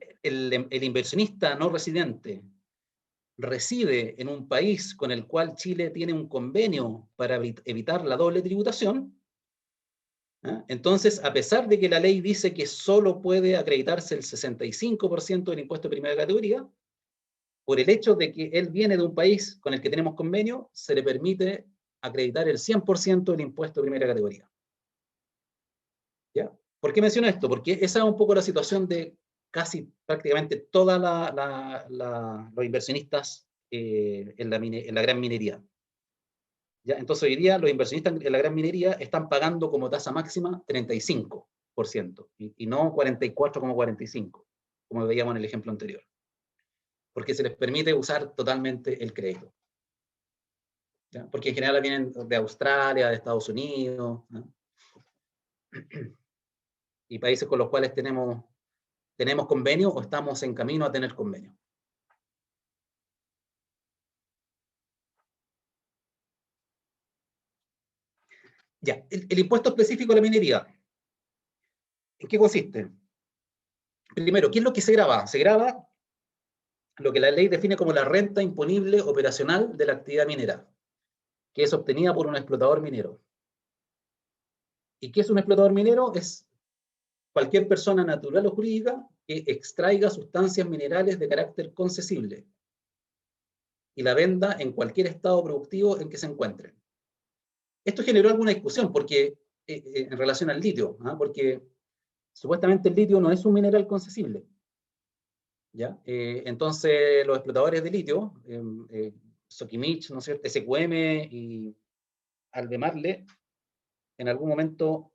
inversionista no residente reside en un país con el cual Chile tiene un convenio para evitar la doble tributación, ¿ah? Entonces, a pesar de que la ley dice que solo puede acreditarse el 65% del impuesto de primera categoría, por el hecho de que él viene de un país con el que tenemos convenio, se le permite acreditar el 100% del impuesto de primera categoría. ¿Ya? ¿Por qué menciono esto? Porque esa es un poco la situación de casi prácticamente todos los inversionistas en la gran minería. ¿Ya? Entonces hoy día los inversionistas en la gran minería están pagando como tasa máxima 35% y no 44,45%, como veíamos en el ejemplo anterior. Porque se les permite usar totalmente el crédito. ¿Ya? Porque en general vienen de Australia, de Estados Unidos, ¿no?, y países con los cuales tenemos convenio o estamos en camino a tener convenio. Ya, el impuesto específico a la minería. ¿En qué consiste? Primero, ¿qué es lo que se grava? Se grava lo que la ley define como la renta imponible operacional de la actividad minera, que es obtenida por un explotador minero. ¿Y qué es un explotador minero? Es cualquier persona natural o jurídica que extraiga sustancias minerales de carácter concesible y la venda en cualquier estado productivo en que se encuentren. Esto generó alguna discusión porque, en relación al litio, ¿ah? Porque supuestamente el litio no es un mineral concesible. ¿Ya? Entonces los explotadores de litio, Sokimich, ¿no es cierto?, SQM y Albemarle, en algún momento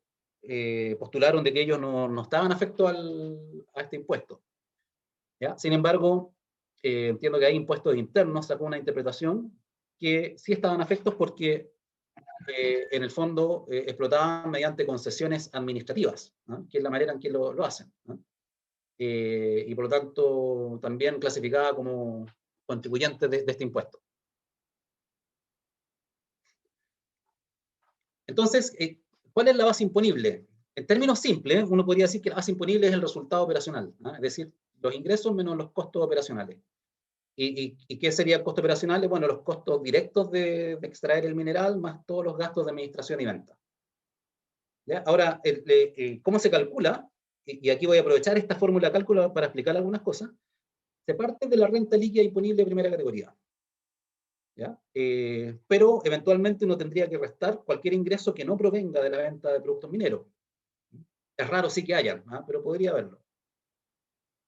postularon de que ellos no estaban afectos a este impuesto. ¿Ya? Sin embargo, entiendo que hay impuestos internos, sacó una interpretación que sí estaban afectos porque en el fondo explotaban mediante concesiones administrativas, ¿no?, que es la manera en que lo hacen, ¿no? Y por lo tanto también clasificada como contribuyente de este impuesto. Entonces, ¿cuál es la base imponible? En términos simples, uno podría decir que la base imponible es el resultado operacional, ¿no?, es decir, los ingresos menos los costos operacionales. ¿Y qué sería el costo operacional? Bueno, los costos directos de extraer el mineral más todos los gastos de administración y venta. ¿Ya? Ahora, ¿cómo se calcula? Y aquí voy a aprovechar esta fórmula de cálculo para explicar algunas cosas. Se parte de la renta líquida imponible de primera categoría. ¿Ya? Pero eventualmente uno tendría que restar cualquier ingreso que no provenga de la venta de productos mineros. Es raro sí que hayan, ¿ah?, pero podría haberlo.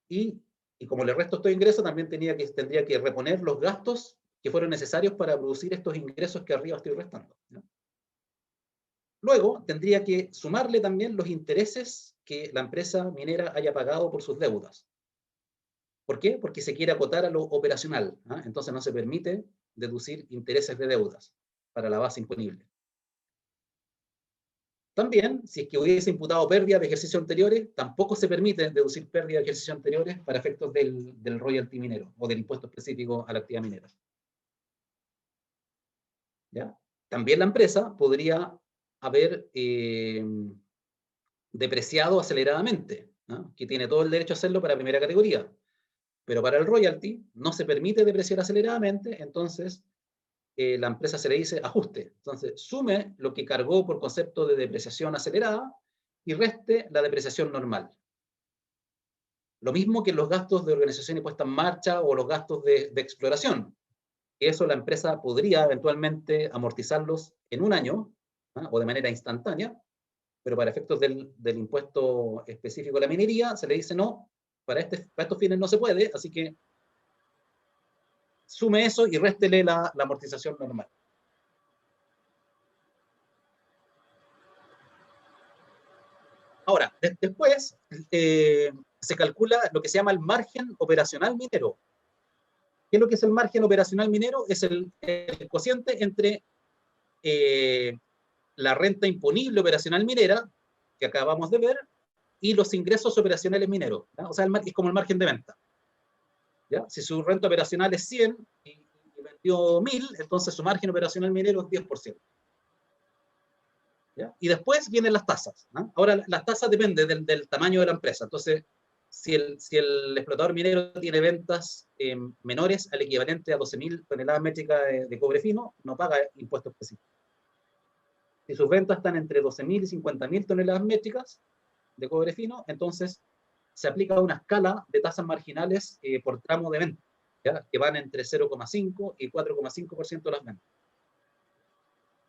Y como le resto estos ingresos, también tendría que reponer los gastos que fueron necesarios para producir estos ingresos que arriba estoy restando, ¿no? Luego, tendría que sumarle también los intereses que la empresa minera haya pagado por sus deudas. ¿Por qué? Porque se quiere acotar a lo operacional, ¿ah? Entonces no se permite deducir intereses de deudas para la base imponible. También, si es que hubiese imputado pérdidas de ejercicios anteriores, tampoco se permite deducir pérdidas de ejercicios anteriores para efectos del royalty minero o del impuesto específico a la actividad minera. ¿ya? También la empresa podría haber depreciado aceleradamente, ¿no? Que tiene todo el derecho a hacerlo para primera categoría, pero para el royalty no se permite depreciar aceleradamente, entonces la empresa se le dice ajuste. Entonces, sume lo que cargó por concepto de depreciación acelerada y reste la depreciación normal. Lo mismo que los gastos de organización y puesta en marcha o los gastos de exploración. Eso la empresa podría eventualmente amortizarlos en un año, ¿no? O de manera instantánea, pero para efectos del impuesto específico de la minería se le dice no, para estos fines no se puede, así que sume eso y réstele la amortización normal. Ahora, después se calcula lo que se llama el margen operacional minero. ¿Qué es lo que es el margen operacional minero? Es el cociente entre la renta imponible operacional minera, que acabamos de ver, y los ingresos operacionales mineros, ¿ya? O sea, es como el margen de venta, ¿ya? Si su renta operacional es 100 y vendió 1000, entonces su margen operacional minero es 10%. ¿Ya? Y después vienen las tasas, ¿no? Ahora, las tasas dependen del tamaño de la empresa. Entonces, si el explotador minero tiene ventas menores al equivalente a 12.000 toneladas métricas de cobre fino, no paga impuestos específicos. Si sus ventas están entre 12.000 y 50.000 toneladas métricas de cobre fino, entonces se aplica una escala de tasas marginales por tramo de venta, ¿ya? Que van entre 0,5 y 4,5% de las ventas.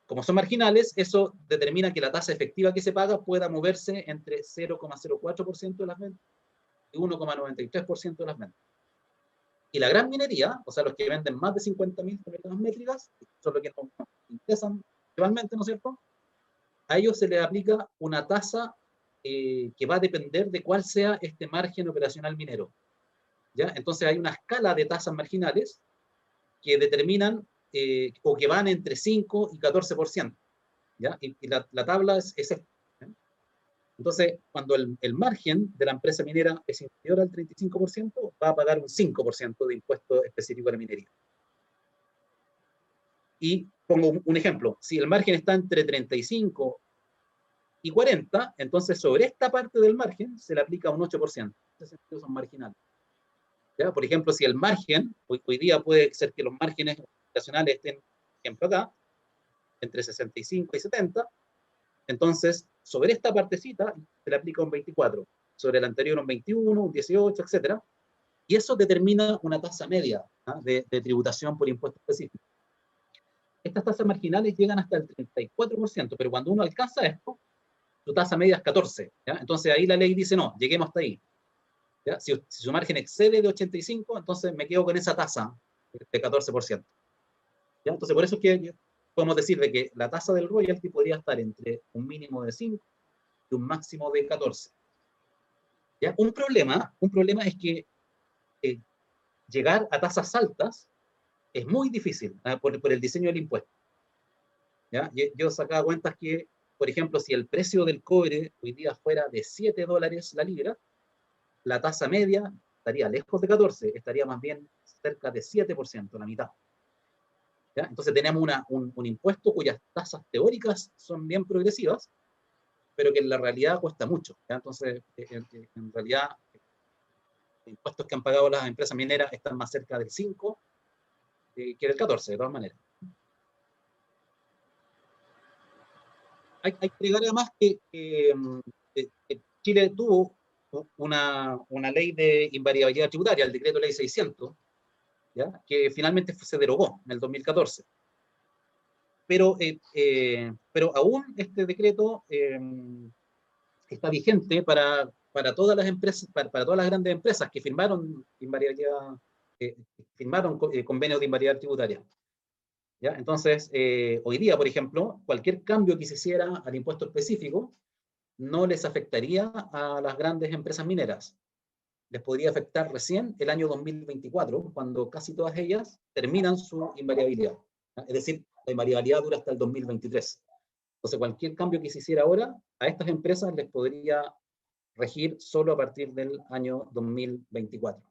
Como son marginales, eso determina que la tasa efectiva que se paga pueda moverse entre 0,04% de las ventas y 1,93% de las ventas. Y la gran minería, o sea, los que venden más de 50.000 toneladas métricas, son los que nos interesan principalmente, ¿no es cierto? A ellos se les aplica una tasa que va a depender de cuál sea este margen operacional minero, ¿ya? Entonces hay una escala de tasas marginales que determinan o que van entre 5 y 14%. ¿Ya? Y la tabla es esta. Entonces, cuando el margen de la empresa minera es inferior al 35%, va a pagar un 5% de impuesto específico a la minería. Y pongo un ejemplo, si el margen está entre 35 y 40, entonces sobre esta parte del margen se le aplica un 8%. En ese sentido son marginales. ¿Ya? Por ejemplo, si el margen, hoy día puede ser que los márgenes operacionales estén, por ejemplo acá, entre 65 y 70, entonces, sobre esta partecita se le aplica un 24, sobre el anterior un 21, un 18, etc. Y eso determina una tasa media, ¿ah? de tributación por impuesto específico. Estas tasas marginales llegan hasta el 34%, pero cuando uno alcanza esto, su tasa media es 14%. ¿Ya? Entonces ahí la ley dice, no, lleguemos hasta ahí. ¿Ya? Si su margen excede de 85, entonces me quedo con esa tasa de 14%. ¿Ya? Entonces por eso es que podemos decir de que la tasa del royalty podría estar entre un mínimo de 5 y un máximo de 14. ¿Ya? Un problema es que llegar a tasas altas es muy difícil por el diseño del impuesto. ¿Ya? Yo sacaba cuentas que, por ejemplo, si el precio del cobre hoy día fuera de $7 la libra, la tasa media estaría lejos de 14, estaría más bien cerca de 7%, la mitad. ¿Ya? Entonces tenemos un impuesto cuyas tasas teóricas son bien progresivas, pero que en la realidad cuesta mucho. ¿Ya? Entonces, en realidad, los impuestos que han pagado las empresas mineras están más cerca del 5 que del 14, de todas maneras. Hay que agregar además que Chile tuvo una ley de invariabilidad tributaria, el decreto ley 600, ¿ya? Que finalmente se derogó en el 2014. Pero aún este decreto está vigente para todas las empresas, para todas las grandes empresas que firmaron invariabilidad, firmaron convenios de invariabilidad tributaria. ¿Ya? Entonces, hoy día, por ejemplo, cualquier cambio que se hiciera al impuesto específico no les afectaría a las grandes empresas mineras. Les podría afectar recién el año 2024, cuando casi todas ellas terminan su invariabilidad. ¿Ya? Es decir, la invariabilidad dura hasta el 2023. Entonces, cualquier cambio que se hiciera ahora, a estas empresas les podría regir solo a partir del año 2024.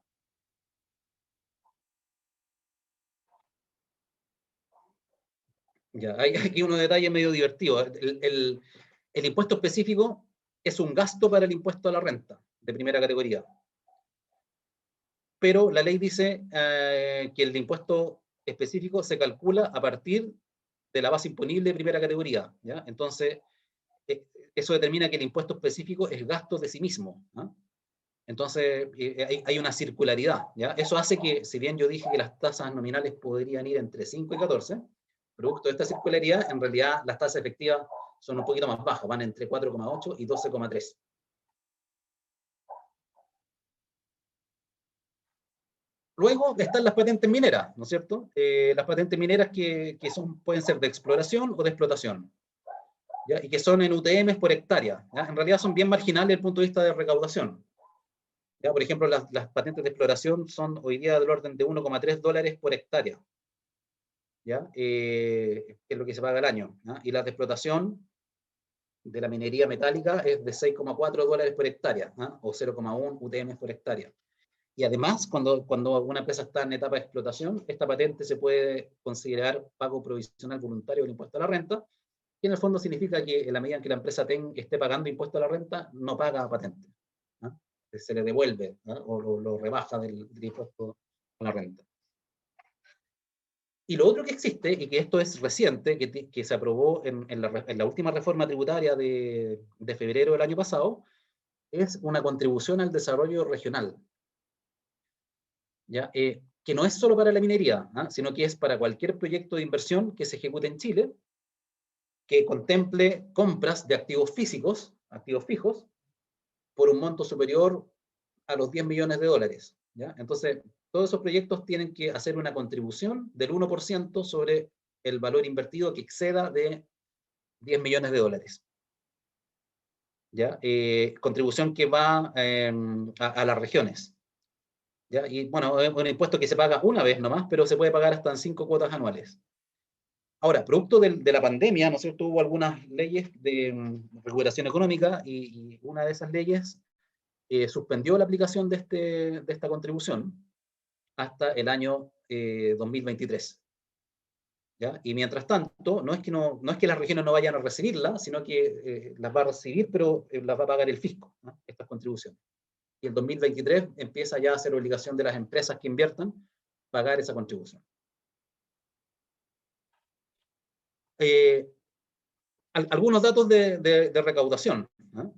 Ya, hay aquí unos detalles medio divertidos. El impuesto específico es un gasto para el impuesto a la renta de primera categoría. Pero la ley dice que el impuesto específico se calcula a partir de la base imponible de primera categoría, ¿ya? Entonces, eso determina que el impuesto específico es gasto de sí mismo, ¿no? Entonces, hay una circularidad, ¿ya? Eso hace que, si bien yo dije que las tasas nominales podrían ir entre 5 y 14, producto de esta circularidad, en realidad las tasas efectivas son un poquito más bajas, van entre 4,8 y 12,3. Luego están las patentes mineras, ¿no es cierto? Las patentes mineras que pueden ser de exploración o de explotación, ¿ya? Y que son en UTM por hectárea, ¿ya? En realidad son bien marginales desde el punto de vista de recaudación. ¿Ya? Por ejemplo, las patentes de exploración son hoy día del orden de $1,3 por hectárea, ¿ya? Que es lo que se paga al año, ¿ya? Y las de explotación de la minería metálica es de $6,4 por hectárea, ¿ya? O 0,1 UTM por hectárea. Y además, cuando una empresa está en etapa de explotación, esta patente se puede considerar pago provisional voluntario del impuesto a la renta, que en el fondo significa que en la medida en que la empresa esté pagando impuesto a la renta, no paga patente, ¿no? Se le devuelve, ¿no? O lo rebaja del impuesto a la renta. Y lo otro que existe, y que esto es reciente, que se aprobó en la última reforma tributaria de febrero del año pasado, es una contribución al desarrollo regional, ¿ya? Que no es solo para la minería, ¿ah? Sino que es para cualquier proyecto de inversión que se ejecute en Chile, que contemple compras de activos físicos, activos fijos, por un monto superior a los $10 millones, ¿ya? Entonces, todos esos proyectos tienen que hacer una contribución del 1% sobre el valor invertido que exceda de $10 millones, ¿ya? Contribución que va a las regiones, ¿ya? Y bueno, es un impuesto que se paga una vez nomás, pero se puede pagar hasta en 5 cuotas anuales. Ahora, producto de la pandemia, ¿no es cierto?, hubo algunas leyes de regulación económica y una de esas leyes suspendió la aplicación de esta contribución hasta el año 2023. ¿Ya? Y mientras tanto, no es que las regiones no vayan a recibirla, sino que las va a recibir, pero las va a pagar el fisco, ¿no? Estas contribuciones. Y el 2023 empieza ya a ser obligación de las empresas que inviertan pagar esa contribución. Algunos datos de recaudación, ¿no?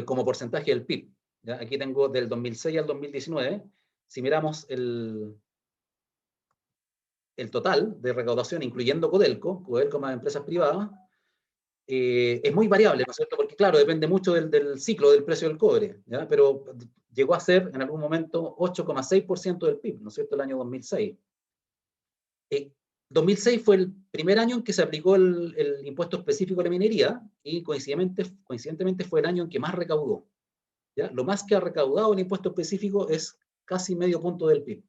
Como porcentaje del PIB. ¿Ya? Aquí tengo del 2006 al 2019. Si miramos el total de recaudación, incluyendo Codelco más empresas privadas, es muy variable, ¿no es cierto? Porque claro, depende mucho del ciclo del precio del cobre, ¿ya? Pero llegó a ser en algún momento 8,6% del PIB, ¿no es cierto?, el año 2006. 2006 fue el primer año en que se aplicó el impuesto específico a la minería y coincidentemente fue el año en que más recaudó, ¿ya? Lo más que ha recaudado el impuesto específico es casi medio punto del PIB,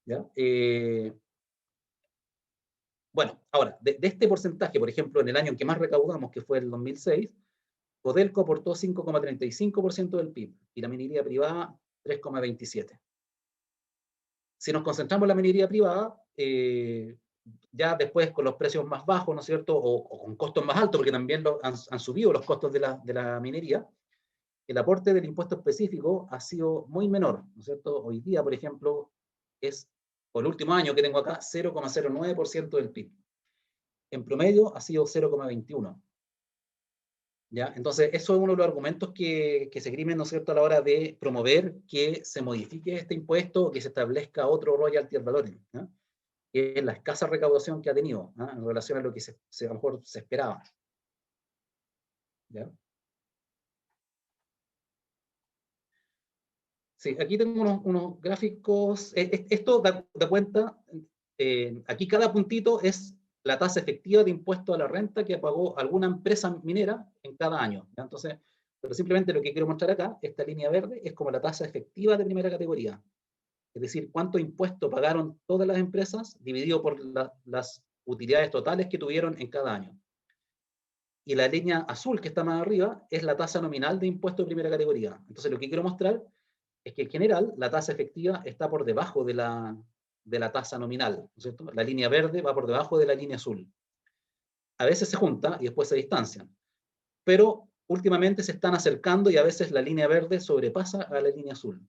¿ya? Bueno, ahora, de este porcentaje, por ejemplo, en el año en que más recaudamos, que fue el 2006, Codelco aportó 5,35% del PIB y la minería privada 3,27%. Si nos concentramos en la minería privada, ya después con los precios más bajos, ¿no es cierto?, o con costos más altos, porque también han subido los costos de la minería, el aporte del impuesto específico ha sido muy menor, ¿no es cierto? Hoy día, por ejemplo, es, por el último año que tengo acá, 0,09% del PIB. En promedio ha sido 0,21%. ¿Ya? Entonces, eso es uno de los argumentos que se esgrimen, ¿no es cierto?, a la hora de promover que se modifique este impuesto o que se establezca otro royalty ad valorem, ¿no? Que es la escasa recaudación que ha tenido, ¿no?, en relación a lo que a lo mejor se esperaba. ¿Ya? Sí, aquí tengo unos gráficos. Esto da cuenta, aquí cada puntito es la tasa efectiva de impuesto a la renta que pagó alguna empresa minera en cada año, ¿ya? Entonces, pero simplemente lo que quiero mostrar acá, esta línea verde, es como la tasa efectiva de primera categoría. Es decir, cuánto impuesto pagaron todas las empresas dividido por las utilidades totales que tuvieron en cada año. Y la línea azul que está más arriba es la tasa nominal de impuesto de primera categoría. Entonces, lo que quiero mostrar es que en general la tasa efectiva está por debajo de de la tasa nominal, ¿no es cierto? La línea verde va por debajo de la línea azul. A veces se junta y después se distancian, pero últimamente se están acercando y a veces la línea verde sobrepasa a la línea azul.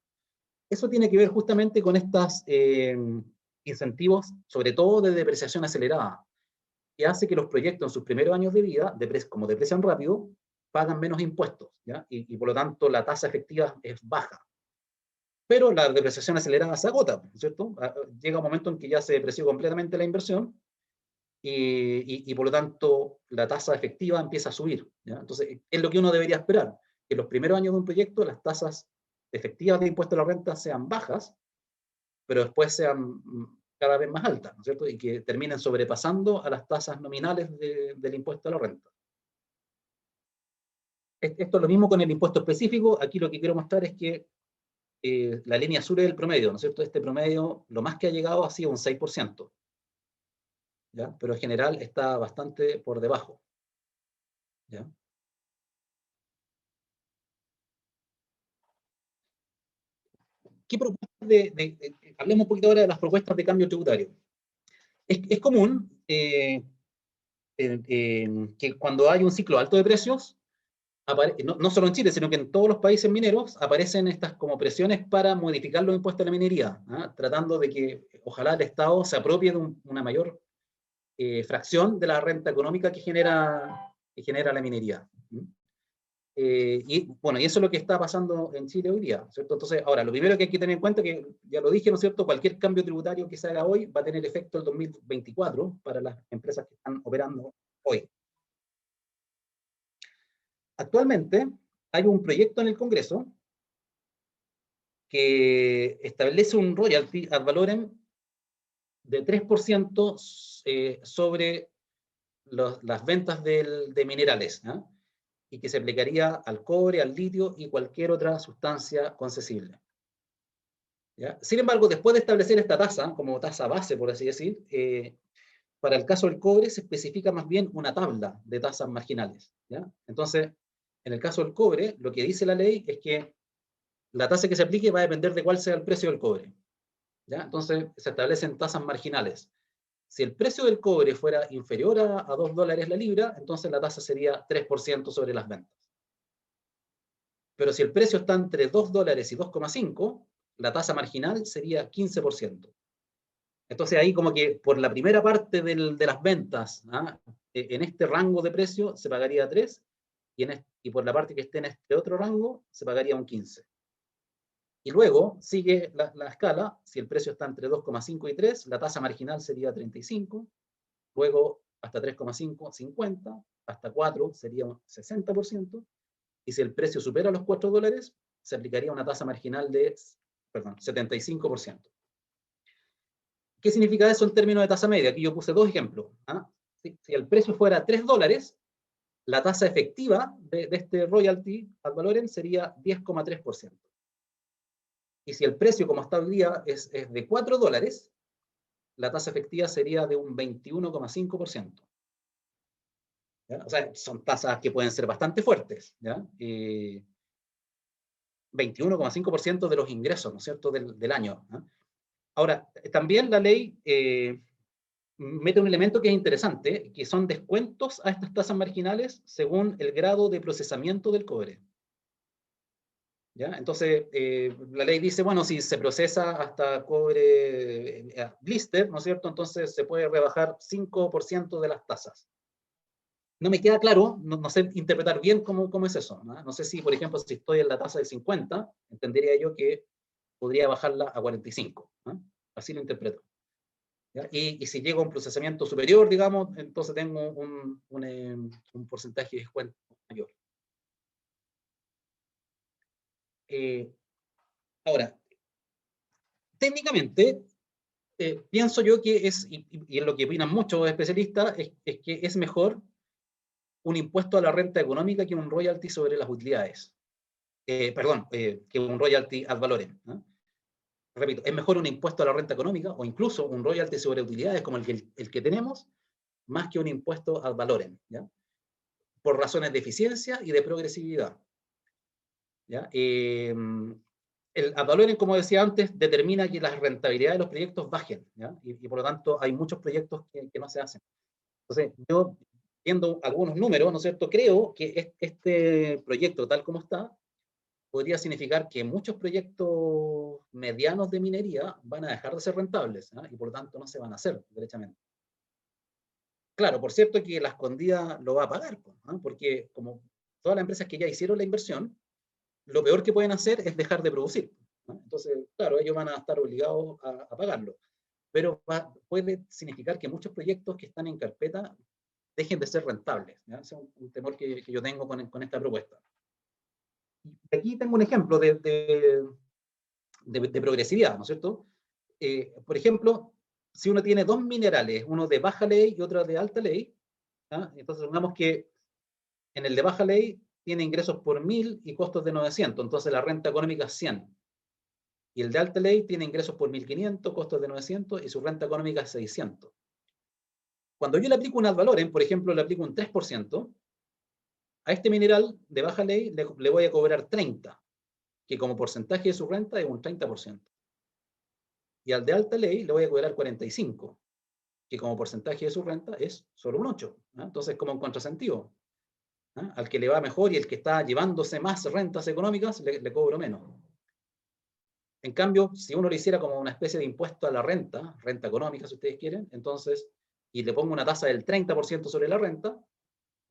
Eso tiene que ver justamente con estos incentivos, sobre todo de depreciación acelerada, que hace que los proyectos en sus primeros años de vida, como deprecian rápido, pagan menos impuestos, ¿ya? Y por lo tanto la tasa efectiva es baja. Pero la depreciación acelerada se agota, ¿cierto? Llega un momento en que ya se depreció completamente la inversión y por lo tanto la tasa efectiva empieza a subir, ¿ya? Entonces, es lo que uno debería esperar, que en los primeros años de un proyecto las tasas efectivas de impuesto a la renta sean bajas, pero después sean cada vez más altas, ¿no es cierto? Y que terminen sobrepasando a las tasas nominales del impuesto a la renta. Esto es lo mismo con el impuesto específico. Aquí lo que quiero mostrar es que la línea azul es el promedio, ¿no es cierto? Este promedio, lo más que ha llegado ha sido un 6%, ¿ya? Pero en general está bastante por debajo, ¿ya? ¿Qué propuestas hablemos un poquito ahora de las propuestas de cambio tributario? Es común que cuando hay un ciclo alto de precios, no solo en Chile, sino que en todos los países mineros, aparecen estas como presiones para modificar los impuestos a la minería, ¿ah? Tratando de que ojalá el Estado se apropie de una mayor fracción de la renta económica que genera la minería. Y bueno, y eso es lo que está pasando en Chile hoy día, ¿cierto? Entonces, ahora, lo primero que hay que tener en cuenta, que ya lo dije, ¿no es cierto? Cualquier cambio tributario que se haga hoy va a tener efecto el 2024 para las empresas que están operando hoy. Actualmente hay un proyecto en el Congreso que establece un royalty ad valorem de 3% sobre las ventas de minerales, ¿eh? Y que se aplicaría al cobre, al litio y cualquier otra sustancia concesible, ¿ya? Sin embargo, después de establecer esta tasa, como tasa base, por así decir, para el caso del cobre se especifica más bien una tabla de tasas marginales, ¿ya? Entonces, en el caso del cobre, lo que dice la ley es que la tasa que se aplique va a depender de cuál sea el precio del cobre, ¿ya? Entonces, se establecen tasas marginales. Si el precio del cobre fuera inferior a $2 la libra, entonces la tasa sería 3% sobre las ventas. Pero si el precio está entre $2 y 2,5, la tasa marginal sería 15%. Entonces ahí como que por la primera parte de las ventas, ¿ah? En este rango de precio se pagaría 3, y por la parte que esté en este otro rango se pagaría un 15. Y luego sigue la escala. Si el precio está entre 2,5 y 3, la tasa marginal sería 35, luego hasta 3,5, 50, hasta 4 sería un 60%, y si el precio supera los $4, se aplicaría una tasa marginal de 75%. ¿Qué significa eso en términos de tasa media? Aquí yo puse dos ejemplos, ¿ah? Si el precio fuera $3, la tasa efectiva de este royalty ad valorem sería 10,3%. Y si el precio, como está hoy día, es de $4, la tasa efectiva sería de un 21,5%. O sea, son tasas que pueden ser bastante fuertes, ¿ya? 21,5% de los ingresos, ¿no es cierto?, del año, ¿no? Ahora, también la ley mete un elemento que es interesante, que son descuentos a estas tasas marginales según el grado de procesamiento del cobre, ¿ya? Entonces, la ley dice, bueno, si se procesa hasta cobre blister, ¿no es cierto?, entonces se puede rebajar 5% de las tasas. No me queda claro, no sé interpretar bien cómo es eso, ¿no? No sé si, por ejemplo, si estoy en la tasa de 50, entendería yo que podría bajarla a 45, ¿no? Así lo interpreto, ¿ya? Y si llego a un procesamiento superior, digamos, entonces tengo un porcentaje de descuento mayor. Ahora, técnicamente, pienso yo que es, y es lo que opinan muchos especialistas, es que es mejor un impuesto a la renta económica que un royalty sobre las utilidades. Que un royalty ad valorem, ¿no? Repito, es mejor un impuesto a la renta económica o incluso un royalty sobre utilidades como el que tenemos, más que un impuesto ad valorem, ¿ya? Por razones de eficiencia y de progresividad, ¿ya? el ad valorem, como decía antes, determina que las rentabilidades de los proyectos bajen, ¿ya? Y por lo tanto hay muchos proyectos que no se hacen. Entonces, yo, viendo algunos números, ¿no es cierto?, creo que este proyecto, tal como está, podría significar que muchos proyectos medianos de minería van a dejar de ser rentables, ¿ya? Y por lo tanto no se van a hacer, derechamente. Claro, por cierto que la escondida lo va a pagar, ¿no? Porque como todas las empresas que ya hicieron la inversión, lo peor que pueden hacer es dejar de producir, ¿no? Entonces, claro, ellos van a estar obligados a pagarlo. Pero puede significar que muchos proyectos que están en carpeta dejen de ser rentables, ¿ya? Ese es un temor que yo tengo con esta propuesta. Y aquí tengo un ejemplo de progresividad, ¿no es cierto? Por ejemplo, si uno tiene dos minerales, uno de baja ley y otro de alta ley, ¿ya? Entonces supongamos que en el de baja ley tiene ingresos por 1000 y costos de 900, entonces la renta económica es 100. Y el de alta ley tiene ingresos por 1500, costos de 900 y su renta económica es 600. Cuando yo le aplico un ad valorem, por ejemplo, le aplico un 3%, a este mineral de baja ley le voy a cobrar 30, que como porcentaje de su renta es un 30%. Y al de alta ley le voy a cobrar 45, que como porcentaje de su renta es solo un 8. ¿No? Entonces, como un contrasentido. ¿No? Al que le va mejor y el que está llevándose más rentas económicas, le cobro menos. En cambio, si uno lo hiciera como una especie de impuesto a la renta económica, si ustedes quieren, entonces, y le pongo una tasa del 30% sobre la renta,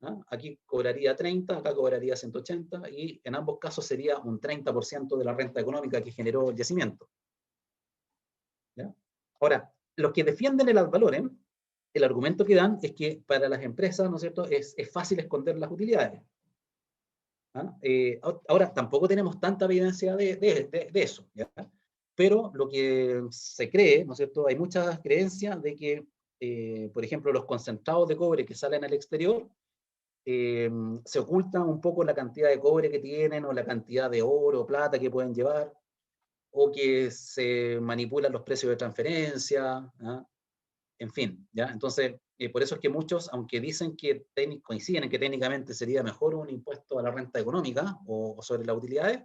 ¿no? Aquí cobraría 30, acá cobraría 180, y en ambos casos sería un 30% de la renta económica que generó el yacimiento. ¿Ya? Ahora, los que defienden el ad valorem, el argumento que dan es que para las empresas, ¿no es cierto?, es fácil esconder las utilidades. ¿Ah? Ahora, tampoco tenemos tanta evidencia de eso, ¿ya? Pero lo que se cree, ¿no es cierto?, hay muchas creencias de que, por ejemplo, los concentrados de cobre que salen al exterior, se ocultan un poco la cantidad de cobre que tienen o la cantidad de oro o plata que pueden llevar, o que se manipulan los precios de transferencia, ¿ah? En fin, ¿ya? Entonces, por eso es que muchos, aunque dicen que coinciden en que técnicamente sería mejor un impuesto a la renta económica o sobre las utilidades,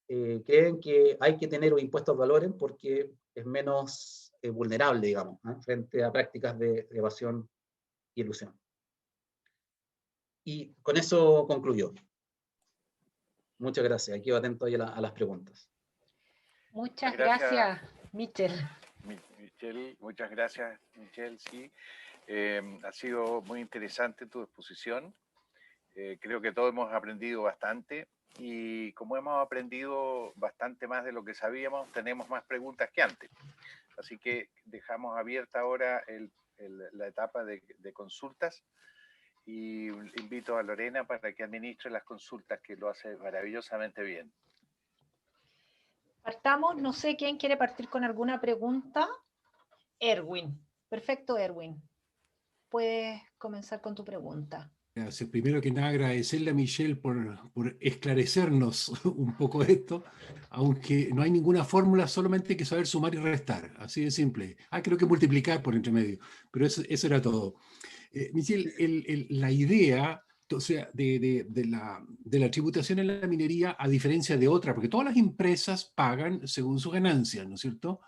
creen que hay que tener un impuesto al valor porque es menos vulnerable, digamos, ¿eh? Frente a prácticas de evasión y ilusión. Y con eso concluyo. Muchas gracias. Aquí atento a las preguntas. Muchas gracias, Michel. Michel, muchas gracias, Michel, sí. Ha sido muy interesante tu exposición. Creo que todos hemos aprendido bastante y como hemos aprendido bastante más de lo que sabíamos, tenemos más preguntas que antes. Así que dejamos abierta ahora la etapa de consultas y invito a Lorena para que administre las consultas, que lo hace maravillosamente bien. Partamos, no sé quién quiere partir con alguna pregunta. Erwin. Perfecto, Erwin. Puedes comenzar con tu pregunta. Gracias. Primero que nada, agradecerle a Michel por esclarecernos un poco esto, aunque no hay ninguna fórmula, solamente hay que saber sumar y restar, así de simple. Creo que multiplicar por entre medio, pero eso era todo. Michel, la idea, o sea, de la tributación en la minería, a diferencia de otra, porque todas las empresas pagan según su ganancia, ¿no es cierto?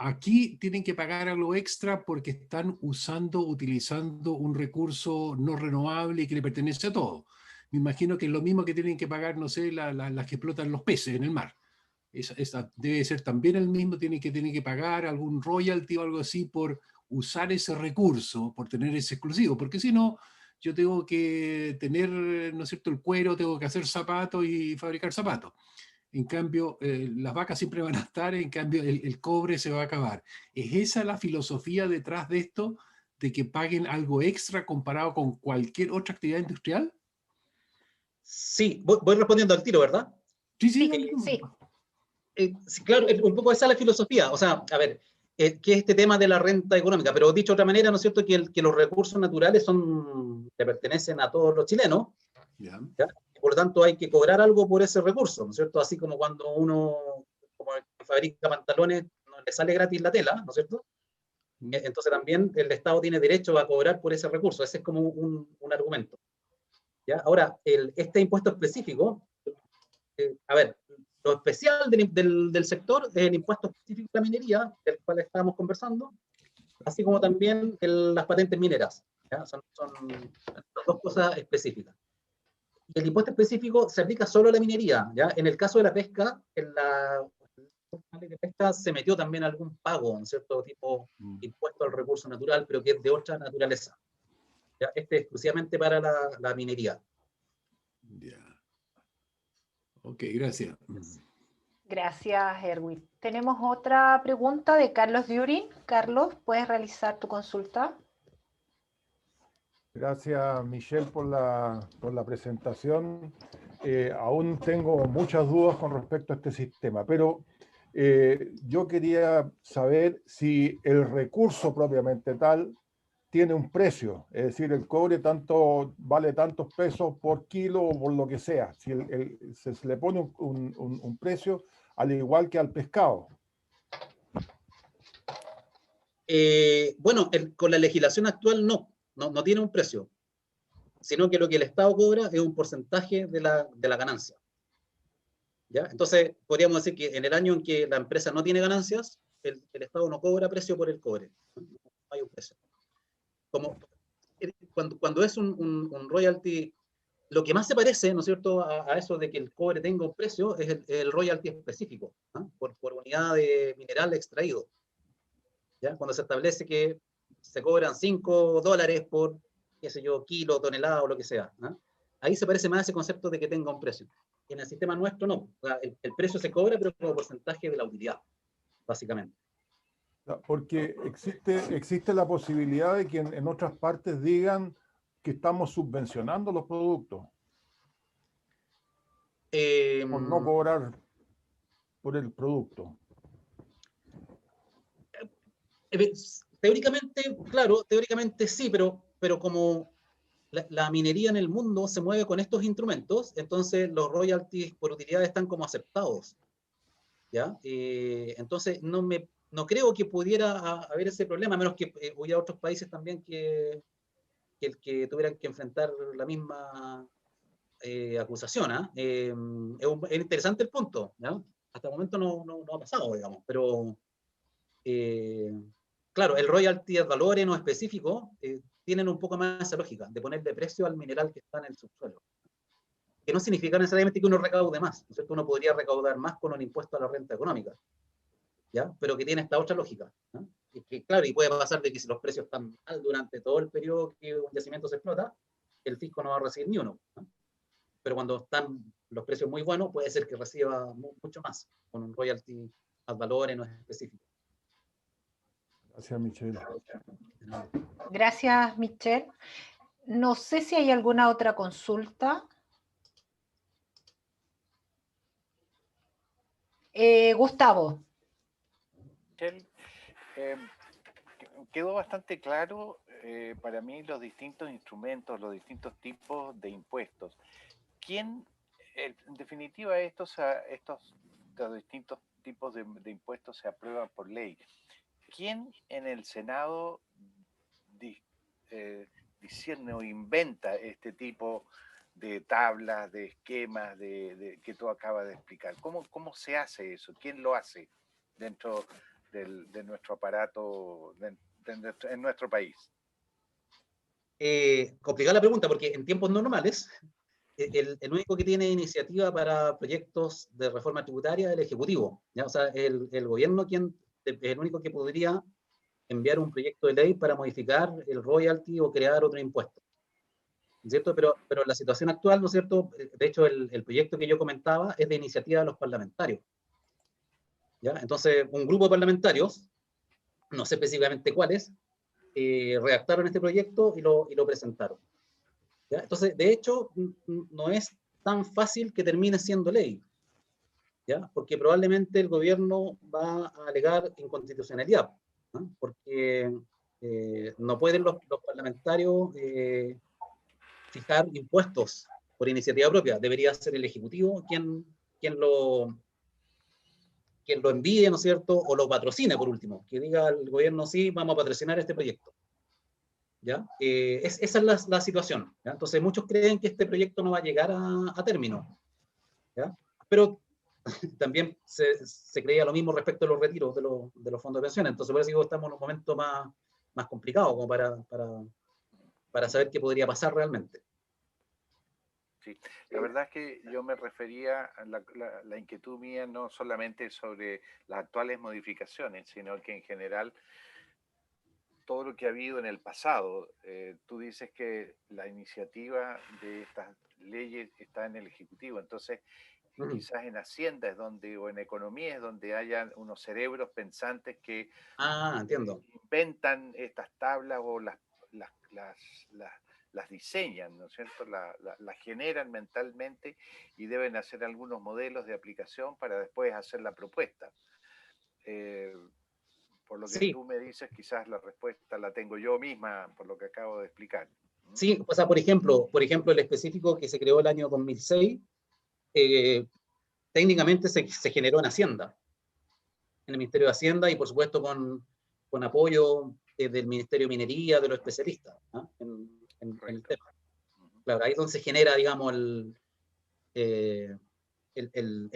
Aquí tienen que pagar algo extra porque están utilizando un recurso no renovable y que le pertenece a todos. Me imagino que es lo mismo que tienen que pagar, no sé, las que explotan los peces en el mar. Esa debe ser también el mismo, tienen que pagar algún royalty o algo así por usar ese recurso, por tener ese exclusivo, porque si no, yo tengo que tener, ¿no es cierto?, el cuero, tengo que hacer zapatos y fabricar zapatos. En cambio, las vacas siempre van a estar, en cambio el cobre se va a acabar. ¿Es esa la filosofía detrás de esto, de que paguen algo extra comparado con cualquier otra actividad industrial? Sí, voy respondiendo al tiro, ¿verdad? Sí. Sí. Sí, claro, un poco esa es la filosofía. O sea, a ver, que es este tema de la renta económica, pero dicho de otra manera, ¿no es cierto?, que los recursos naturales le pertenecen a todos los chilenos, ¿ya? Por lo tanto hay que cobrar algo por ese recurso, ¿no es cierto? Así como cuando uno, como el que fabrica pantalones, no le sale gratis la tela, ¿no es cierto? Entonces también el Estado tiene derecho a cobrar por ese recurso. Ese es como un argumento, ¿ya? Ahora, este impuesto específico, a ver, Lo especial del sector es el impuesto específico de la minería, del cual estábamos conversando, así como también las patentes mineras. ¿Ya? Son dos cosas específicas. El impuesto específico se aplica solo a la minería. ¿Ya? En el caso de la pesca, en la ley de pesca se metió también algún pago, un cierto tipo de impuesto al recurso natural, pero que es de otra naturaleza. ¿Ya? Este es exclusivamente para la minería. Ya. Ok, gracias. Gracias, Erwin. Tenemos otra pregunta de Carlos Durin. Carlos, ¿puedes realizar tu consulta? Gracias, Michelle, por la presentación. Aún tengo muchas dudas con respecto a este sistema, pero yo quería saber si el recurso propiamente tal tiene un precio, es decir, el cobre vale tantos pesos por kilo o por lo que sea, si se le pone un precio al igual que al pescado. Bueno, con la legislación actual no tiene un precio, sino que lo que el Estado cobra es un porcentaje de la ganancia. ¿Ya? Entonces, podríamos decir que en el año en que la empresa no tiene ganancias, el Estado no cobra precio por el cobre. No hay un precio. Cuando es un royalty, lo que más se parece, ¿no es cierto?, a eso de que el cobre tenga un precio es el royalty específico, ¿no? por unidad de mineral extraído. ¿Ya? Cuando se establece que se cobran $5 por, qué sé yo, kilo, tonelada o lo que sea, ¿no? Ahí se parece más a ese concepto de que tenga un precio. En el sistema nuestro no. O sea, el precio se cobra, pero como porcentaje de la utilidad, básicamente. Porque existe la posibilidad de que en otras partes digan que estamos subvencionando los productos por no cobrar por el producto. Teóricamente, claro, teóricamente sí, pero como la minería en el mundo se mueve con estos instrumentos, entonces los royalties por utilidad están como aceptados. ¿Ya? Entonces no creo que pudiera haber ese problema, a menos que hubiera otros países también que tuvieran que enfrentar la misma acusación. ¿Eh? Es interesante el punto, ¿ya? Hasta el momento no ha pasado, digamos, pero claro, el royalty ad valorem específico tienen un poco más esa lógica de ponerle precio al mineral que está en el subsuelo. Que no significa necesariamente que uno recaude más, ¿no es cierto? Uno podría recaudar más con un impuesto a la renta económica, ¿ya? Pero que tiene esta otra lógica, ¿no? Y que, claro, y puede pasar de que si los precios están mal durante todo el periodo que un yacimiento se explota, el fisco no va a recibir ni uno, ¿no? Pero cuando están los precios muy buenos, puede ser que reciba mucho más, con un royalty ad valorem específico. Gracias, Michelle. Gracias, Michelle. No sé si hay alguna otra consulta. Gustavo. Michelle, quedó bastante claro para mí los distintos instrumentos, los distintos tipos de impuestos. ¿Quién, en definitiva, estos los distintos tipos de impuestos se aprueban por ley? ¿Quién en el Senado discierne o inventa este tipo de tablas, de esquemas que tú acabas de explicar? ¿Cómo se hace eso? ¿Quién lo hace dentro de nuestro aparato en nuestro país? Complicada la pregunta, porque en tiempos normales, el único que tiene iniciativa para proyectos de reforma tributaria es el Ejecutivo, ¿ya? O sea, el gobierno es el único que podría enviar un proyecto de ley para modificar el royalty o crear otro impuesto, ¿cierto? Pero la situación actual, ¿no es cierto? De hecho, el proyecto que yo comentaba es de iniciativa de los parlamentarios, ¿ya? Entonces, un grupo de parlamentarios, no sé específicamente cuáles, redactaron este proyecto y lo presentaron, ¿ya? Entonces, de hecho, no es tan fácil que termine siendo ley, ¿ya? Porque probablemente el gobierno va a alegar inconstitucionalidad, ¿no? Porque no pueden los parlamentarios fijar impuestos por iniciativa propia. Debería ser el Ejecutivo quien lo envíe, ¿no es cierto? O lo patrocine, por último. Que diga al gobierno, sí, vamos a patrocinar este proyecto. ¿Ya? Esa es la situación, ¿ya? Entonces muchos creen que este proyecto no va a llegar a término, ¿ya? Pero también se creía lo mismo respecto a los retiros de los fondos de pensiones. Entonces, por eso digo, estamos en un momento más complicado como para saber qué podría pasar realmente. Sí, la verdad es que yo me refería a la inquietud mía no solamente sobre las actuales modificaciones, sino que en general todo lo que ha habido en el pasado. Tú dices que la iniciativa de estas leyes está en el Ejecutivo, entonces quizás en Hacienda es donde, o en Economía es donde hayan unos cerebros pensantes que Entiendo. inventan estas tablas o las diseñan, ¿no es cierto? Las generan mentalmente y deben hacer algunos modelos de aplicación para después hacer la propuesta. Por lo que Sí. tú me dices, quizás la respuesta la tengo yo misma, por lo que acabo de explicar. Sí, o sea, por ejemplo, el específico que se creó el año 2006, técnicamente se generó en Hacienda, en el Ministerio de Hacienda y por supuesto con apoyo del Ministerio de Minería, de los especialistas, ¿no? en el tema. Claro, ahí es donde se genera, digamos, el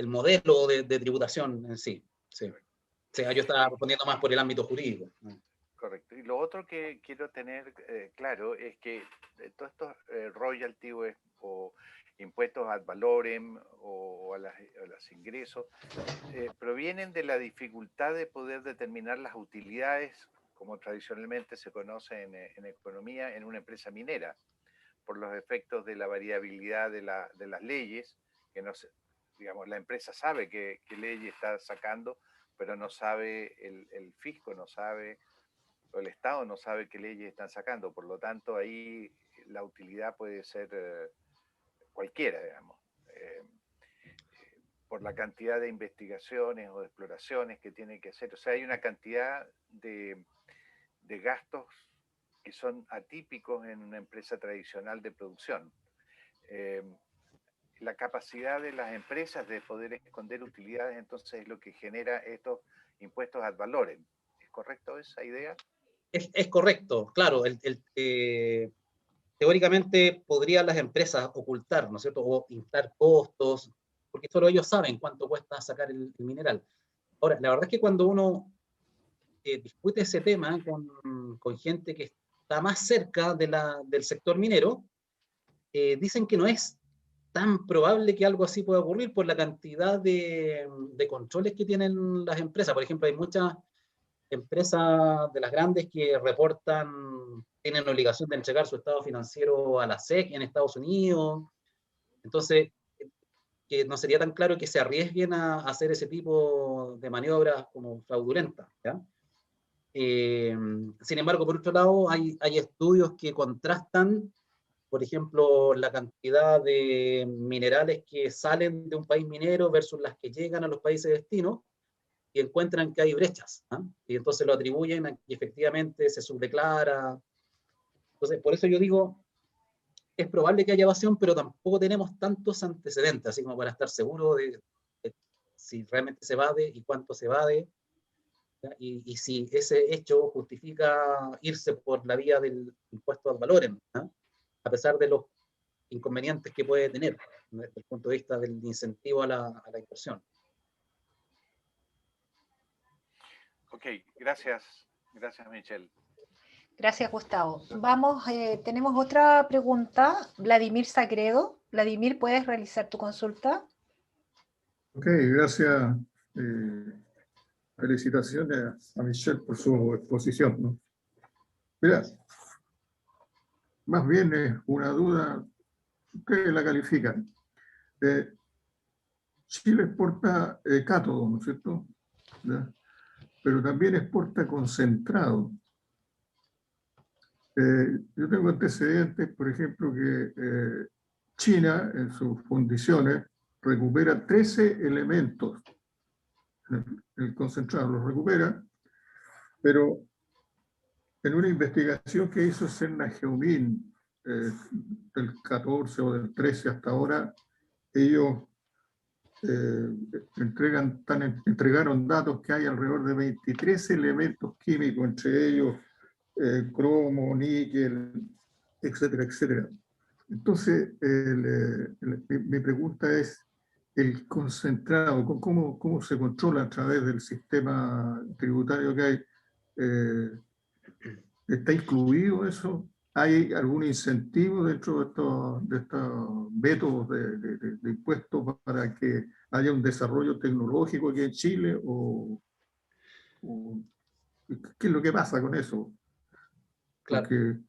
modelo de tributación en sí. Sí. O sea, yo estaba respondiendo más por el ámbito jurídico. Correcto. Y lo otro que quiero tener claro es que todos estos royalties o impuestos ad valorem o a los ingresos provienen de la dificultad de poder determinar las utilidades, como tradicionalmente se conoce en economía, en una empresa minera, por los efectos de la variabilidad de las leyes, que no se, digamos, la empresa sabe qué ley está sacando, pero no sabe el fisco, no sabe, o el Estado no sabe qué leyes están sacando. Por lo tanto, ahí la utilidad puede ser cualquiera, digamos, por la cantidad de investigaciones o de exploraciones que tiene que hacer. O sea, hay una cantidad de gastos que son atípicos en una empresa tradicional de producción. La capacidad de las empresas de poder esconder utilidades, entonces, es lo que genera estos impuestos ad valorem. ¿Es correcto esa idea? Es correcto, claro. Teóricamente podrían las empresas ocultar, ¿no es cierto?, o inflar costos, porque solo ellos saben cuánto cuesta sacar el mineral. Ahora, la verdad es que cuando uno discute ese tema con gente que está más cerca del sector minero, dicen que no es tan probable que algo así pueda ocurrir por la cantidad de controles que tienen las empresas. Por ejemplo, hay muchas empresas de las grandes que reportan, tienen obligación de entregar su estado financiero a la SEC en Estados Unidos. Entonces, que no sería tan claro que se arriesguen a hacer ese tipo de maniobras como fraudulentas, ¿ya? Sin embargo, por otro lado, hay estudios que contrastan, por ejemplo, la cantidad de minerales que salen de un país minero versus las que llegan a los países de destino, y encuentran que hay brechas, ¿eh? Y entonces lo atribuyen a que efectivamente se subdeclara. Entonces, por eso yo digo, es probable que haya evasión, pero tampoco tenemos tantos antecedentes, así como para estar seguro de si realmente se evade y cuánto se evade, y si ese hecho justifica irse por la vía del impuesto ad valorem, ¿eh? A pesar de los inconvenientes que puede tener desde el punto de vista del incentivo a la inversión. Ok, gracias Michelle. Gracias, Gustavo. Vamos, tenemos otra pregunta. Vladimir Sagredo. Vladimir, ¿puedes realizar tu consulta? Ok, gracias. Felicitaciones a Michelle por su exposición, ¿no? Mira, más bien es una duda, ustedes la califican. Chile exporta cátodo, ¿no es cierto? ¿Ya? Pero también exporta concentrado. Yo tengo antecedentes, por ejemplo, que China en sus fundiciones recupera 13 elementos. El concentrado lo recupera, pero en una investigación que hizo Serna Geumín del 14 o del 13 hasta ahora, ellos entregaron datos que hay alrededor de 23 elementos químicos, entre ellos cromo, níquel, etcétera, etcétera. Entonces, mi pregunta es, el concentrado, cómo se controla a través del sistema tributario que hay, ¿está incluido eso? ¿Hay algún incentivo dentro de estos métodos de impuestos para que haya un desarrollo tecnológico aquí en Chile? ¿O qué es lo que pasa con eso? Claro. Porque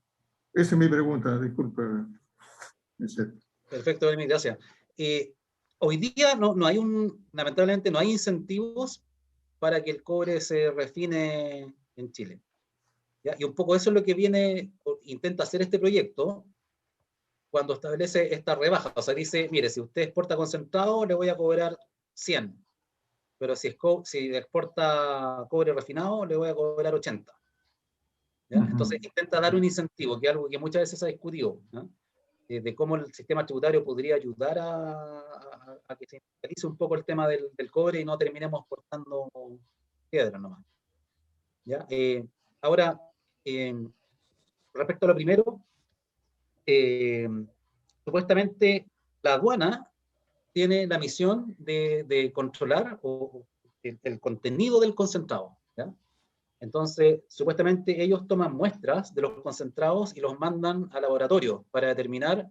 esa es mi pregunta, disculpe. Perfecto, Emil, gracias. Hoy día lamentablemente no hay incentivos para que el cobre se refine en Chile. ¿Ya? Y un poco eso es lo que intenta hacer este proyecto cuando establece esta rebaja. O sea, dice, mire, si usted exporta concentrado, le voy a cobrar 100. Pero si exporta cobre refinado, le voy a cobrar 80. ¿Ya? Entonces intenta dar un incentivo, que es algo que muchas veces se ha discutido, ¿no? De cómo el sistema tributario podría ayudar a que se industrialice un poco el tema del cobre y no terminemos exportando piedra nomás. ¿Ya? Ahora, respecto a lo primero, supuestamente la aduana tiene la misión de controlar el contenido del concentrado. ¿Ya? Entonces, supuestamente ellos toman muestras de los concentrados y los mandan al laboratorio para determinar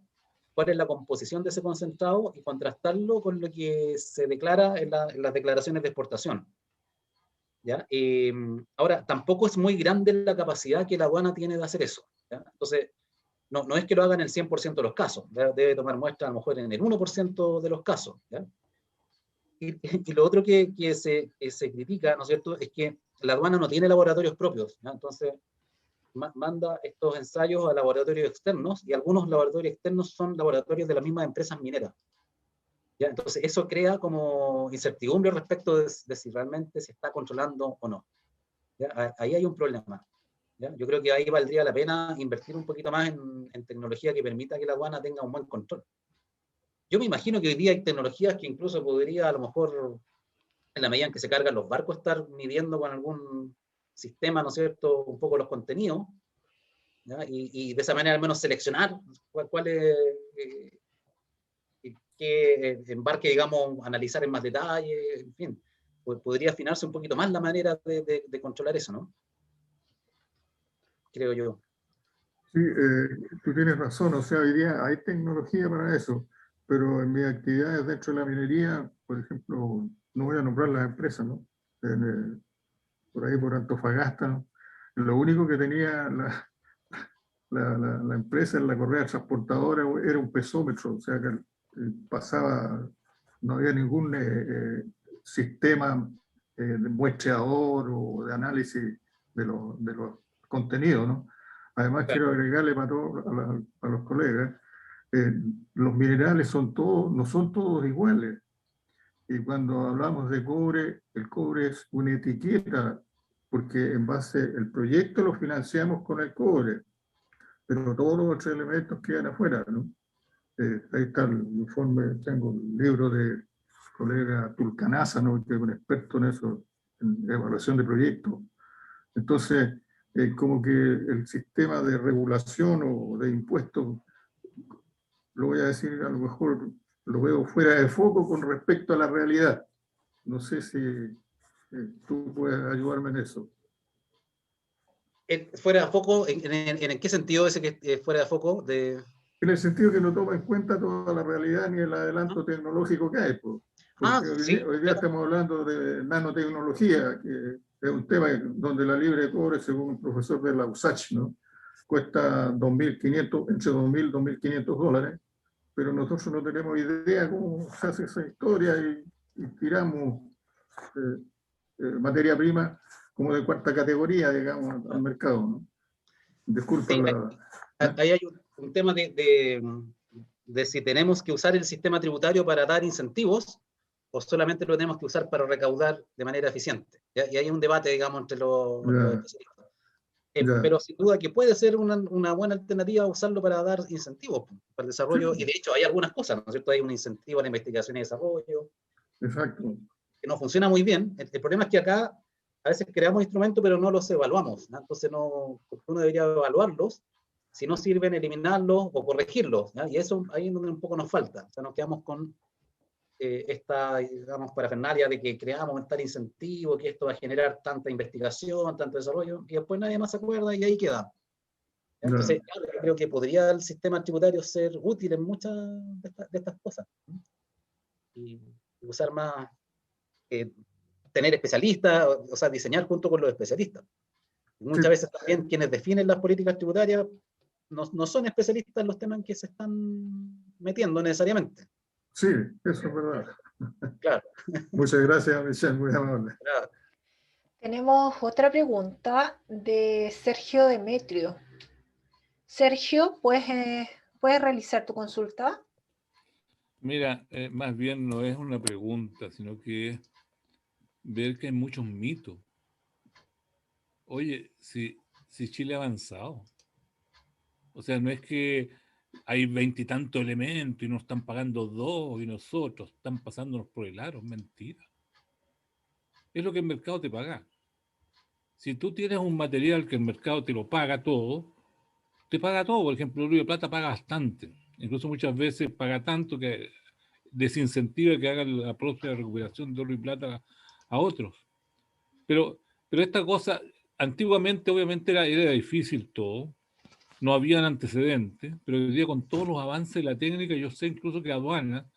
cuál es la composición de ese concentrado y contrastarlo con lo que se declara en las declaraciones de exportación. ¿Ya? Ahora, tampoco es muy grande la capacidad que la aduana tiene de hacer eso. ¿Ya? Entonces, no es que lo hagan en el 100% de los casos, ¿ya? Debe tomar muestras a lo mejor en el 1% de los casos. ¿Ya? Y lo otro que se critica, ¿no es cierto?, es que la aduana no tiene laboratorios propios, ¿ya? Entonces manda estos ensayos a laboratorios externos, y algunos laboratorios externos son laboratorios de las mismas empresas mineras. ¿Ya? Entonces eso crea como incertidumbre respecto de si realmente se está controlando o no. ¿Ya? Ahí hay un problema. ¿Ya? Yo creo que ahí valdría la pena invertir un poquito más en tecnología que permita que la aduana tenga un buen control. Yo me imagino que hoy día hay tecnologías que incluso podría, a lo mejor, en la medida en que se cargan los barcos, estar midiendo con algún sistema, ¿no es cierto?, un poco los contenidos, ¿ya? Y de esa manera al menos seleccionar cuál es, qué embarque, digamos, analizar en más detalle, en fin, pues podría afinarse un poquito más la manera de controlar eso, ¿no? Creo yo. Sí, tú tienes razón, o sea, hoy día hay tecnología para eso, pero en mis actividades dentro de la minería, por ejemplo, no voy a nombrar las empresas, ¿no? Por ahí por Antofagasta, ¿no? Lo único que tenía la empresa en la correa transportadora era un pesómetro, o sea que pasaba, no había ningún sistema de muestreador o de análisis de los contenidos, ¿no? Además, quiero agregarle a los colegas, los minerales no son todos iguales. Y cuando hablamos de cobre, el cobre es una etiqueta, porque en base al proyecto lo financiamos con el cobre, pero todos los otros elementos quedan afuera, ¿no? Ahí está el informe, tengo el libro del colega Tulcanaza, ¿no?, que es un experto en eso, en evaluación de proyectos. Entonces, como que el sistema de regulación o de impuestos, lo voy a decir, a lo mejor lo veo fuera de foco con respecto a la realidad. No sé si tú puedes ayudarme en eso. ¿Fuera de foco? ¿En qué sentido ese que es fuera de foco? En el sentido que no toma en cuenta toda la realidad ni el adelanto tecnológico que hay. Porque sí, hoy día estamos hablando de nanotecnología, que es un tema donde la libre de cobre, según un profesor de la USACH, ¿no?, cuesta entre 2.000 y 2.500 dólares, pero nosotros no tenemos idea cómo se hace esa historia y tiramos materia prima como de cuarta categoría, digamos, al mercado, ¿no? Disculpa sí, la... ahí hay un tema de si tenemos que usar el sistema tributario para dar incentivos o solamente lo tenemos que usar para recaudar de manera eficiente. ¿Ya? Y hay un debate, digamos, entre los especialistas. Pero sin duda que puede ser una buena alternativa usarlo para dar incentivos para el desarrollo, y de hecho hay algunas cosas, ¿no es cierto? Hay un incentivo a la investigación y desarrollo. Exacto. Que no funciona muy bien. El problema es que acá a veces creamos instrumentos pero no los evaluamos, ¿no? Entonces uno debería evaluarlos, si no sirven eliminarlos o corregirlos, ¿no? Y eso ahí es donde un poco nos falta. O sea, nos quedamos con esta, digamos, parafernalia de que creamos tal incentivo, que esto va a generar tanta investigación, tanto desarrollo, y después nadie más se acuerda y ahí queda. Entonces, claro, yo creo que podría el sistema tributario ser útil en muchas de estas cosas. Y usar más, tener especialistas, o sea, diseñar junto con los especialistas. Y muchas veces también quienes definen las políticas tributarias no son especialistas en los temas en que se están metiendo necesariamente. Sí, eso es verdad. Claro. Muchas gracias, Michelle, muy amable. Claro. Tenemos otra pregunta de Sergio Demetrio. Sergio, ¿puedes realizar tu consulta? Mira, más bien no es una pregunta, sino que es ver que hay muchos mitos. Oye, si Chile ha avanzado. O sea, no es que hay 20 y tantos elementos y nos están pagando 2 y nosotros están pasándonos por el aro. Mentira. Es lo que el mercado te paga. Si tú tienes un material que el mercado te lo paga todo, te paga todo. Por ejemplo, el oro de plata paga bastante. Incluso muchas veces paga tanto que desincentiva que hagan la propia recuperación de oro y plata a otros. Pero esta cosa, antiguamente obviamente era difícil todo, no habían antecedentes, pero hoy día con todos los avances de la técnica, yo sé incluso que Aduana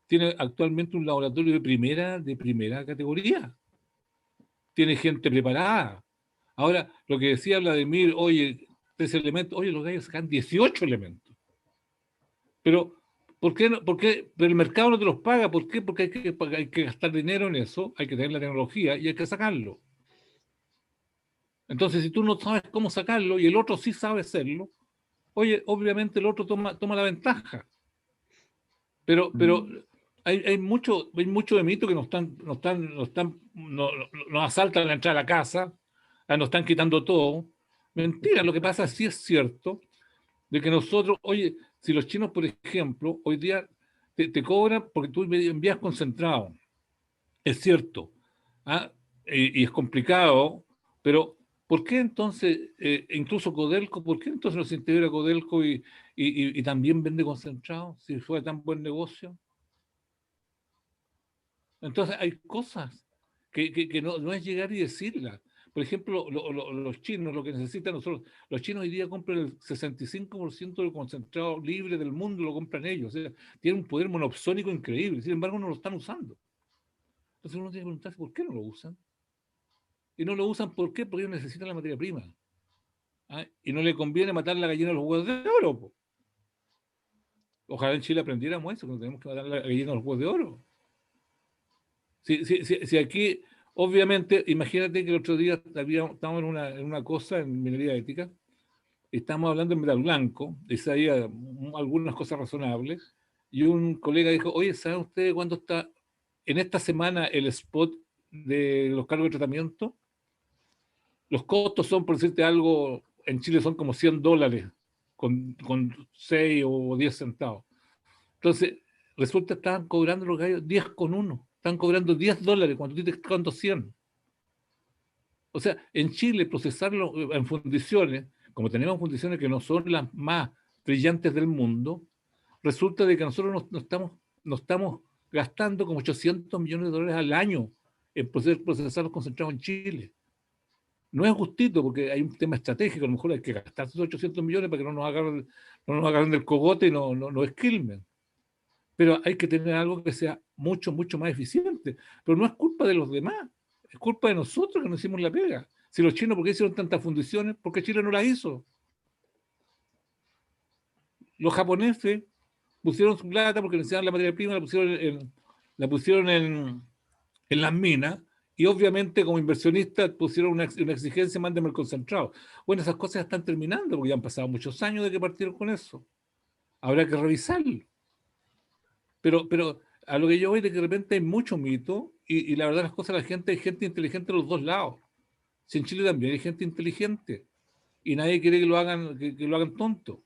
tiene actualmente un laboratorio de primera categoría. Tiene gente preparada. Ahora, lo que decía Vladimir, oye, 3 elementos, oye, los gallos sacan 18 elementos. Pero, ¿por qué pero el mercado no te los paga? ¿Por qué? Porque hay que gastar dinero en eso, hay que tener la tecnología y hay que sacarlo. Entonces, si tú no sabes cómo sacarlo y el otro sí sabe hacerlo, oye, obviamente el otro toma la ventaja. Pero hay mucho de mito que nos asaltan la entrada a la casa, nos están quitando todo. Mentira, lo que pasa sí es cierto, de que nosotros, oye, si los chinos, por ejemplo, hoy día te cobran porque tú envías concentrado. Es cierto, ¿ah? Y es complicado, pero ¿por qué entonces, incluso Codelco, por qué entonces no se integra Codelco y también vende concentrado, si fue tan buen negocio? Entonces hay cosas que no es llegar y decirlas. Por ejemplo, los chinos, lo que necesitan nosotros, los chinos hoy día compran el 65% del concentrado libre del mundo, lo compran ellos. O sea, tienen un poder monopsónico increíble, sin embargo no lo están usando. Entonces uno tiene que preguntarse por qué no lo usan. Y no lo usan, ¿por qué? Porque ellos necesitan la materia prima. ¿Ah? Y no le conviene matar la gallina a los huevos de oro. Po. Ojalá en Chile aprendiéramos eso, que no tenemos que matar la gallina a los huevos de oro. Si aquí, obviamente, imagínate que el otro día estábamos en una cosa en minería ética, estábamos hablando de metal blanco, y sabía algunas cosas razonables, y un colega dijo, oye, ¿saben ustedes cuándo está en esta semana el spot de los cargos de tratamiento? Los costos son, por decirte algo, en Chile son como $100 con 6 o 10 centavos. Entonces, resulta que estaban cobrando los gallos 10,1. Están cobrando $10 cuando tú te estás cobrando 100. O sea, en Chile procesarlo en fundiciones, como tenemos fundiciones que no son las más brillantes del mundo, resulta de que nosotros nos estamos gastando como $800 millones al año en procesar los concentrados en Chile. No es justito porque hay un tema estratégico, a lo mejor hay que gastar esos 800 millones para que no nos agarren del cogote y no esquilmen. Pero hay que tener algo que sea mucho, mucho más eficiente. Pero no es culpa de los demás, es culpa de nosotros que no hicimos la pega. Si los chinos, ¿por qué hicieron tantas fundiciones? Porque Chile no las hizo. Los japoneses pusieron su plata porque necesitaban la materia prima, la pusieron en las minas, y obviamente como inversionistas pusieron una exigencia, mándeme el concentrado. Bueno, esas cosas están terminando porque ya han pasado muchos años de que partieron con eso. Habrá que revisarlo. Pero a lo que yo voy de que de repente hay mucho mito y la verdad las cosas, hay gente inteligente a los dos lados. Si en Chile también hay gente inteligente y nadie quiere que lo hagan tonto.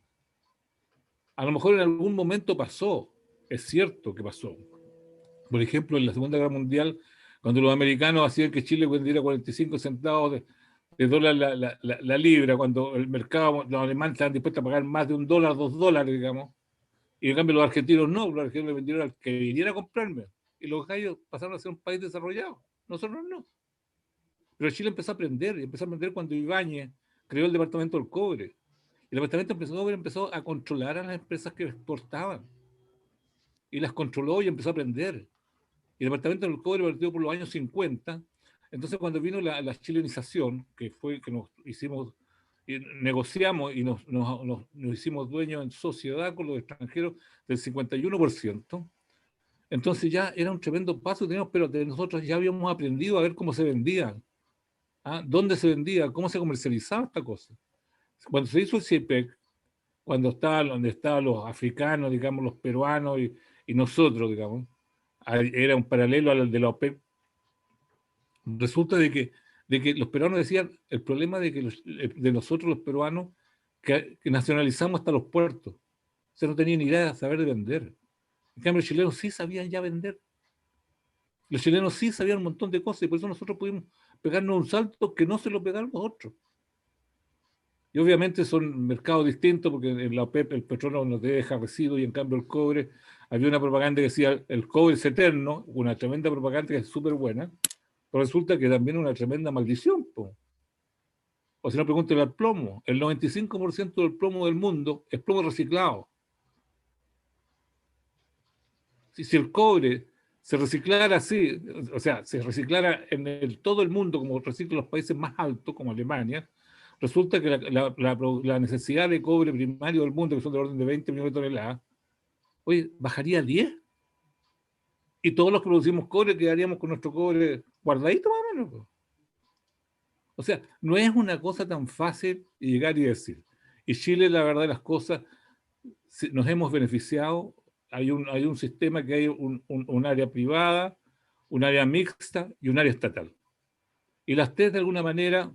A lo mejor en algún momento pasó, es cierto que pasó. Por ejemplo, en la Segunda Guerra Mundial, cuando los americanos hacían que Chile vendiera 45 centavos de dólar la libra, cuando el mercado, los alemanes estaban dispuestos a pagar más de $1, $2, digamos, y en cambio los argentinos no, los argentinos le vendieron al que viniera a comprarme. y los gallos pasaron a ser un país desarrollado. Nosotros no. Pero Chile empezó a aprender, y empezó a aprender cuando Ibáñez creó el Departamento del Cobre. El Departamento del Cobre empezó a controlar a las empresas que exportaban. Y las controló y empezó a aprender. Y el Departamento del Cobre partió por los años 50. Entonces, cuando vino la chilenización, que fue que nos hicimos, y negociamos y nos hicimos dueños en sociedad con los extranjeros del 51%, entonces ya era un tremendo paso que teníamos, pero nosotros ya habíamos aprendido a ver cómo se vendía, dónde se vendía, cómo se comercializaba esta cosa. Cuando se hizo el CIPEC, cuando donde estaban los africanos, digamos, los peruanos y nosotros, digamos, era un paralelo al de la OPEP. Resulta de que los peruanos decían, el problema de nosotros los peruanos, que nacionalizamos hasta los puertos. O sea, no tenían ni idea de saber de vender. En cambio, los chilenos sí sabían ya vender. Los chilenos sí sabían un montón de cosas y por eso nosotros pudimos pegarnos un salto que no se lo pegaron los otros. Y obviamente son mercados distintos porque en la OPEP el petróleo nos deja residuos y en cambio el cobre, había una propaganda que decía el cobre es eterno, una tremenda propaganda que es súper buena, pero resulta que también es una tremenda maldición. O si no, pregúntale al plomo. El 95% del plomo del mundo es plomo reciclado. Si el cobre se reciclara así, o sea, se reciclara en todo el mundo como reciclan los países más altos, como Alemania, resulta que la necesidad de cobre primario del mundo, que son del orden de 20 millones de toneladas, oye, bajaría a 10. Y todos los que producimos cobre quedaríamos con nuestro cobre guardadito más o menos. O sea, no es una cosa tan fácil llegar y decir. Y Chile, la verdad de las cosas, nos hemos beneficiado. Hay un sistema que hay un área privada, un área mixta y un área estatal. Y las tres de alguna manera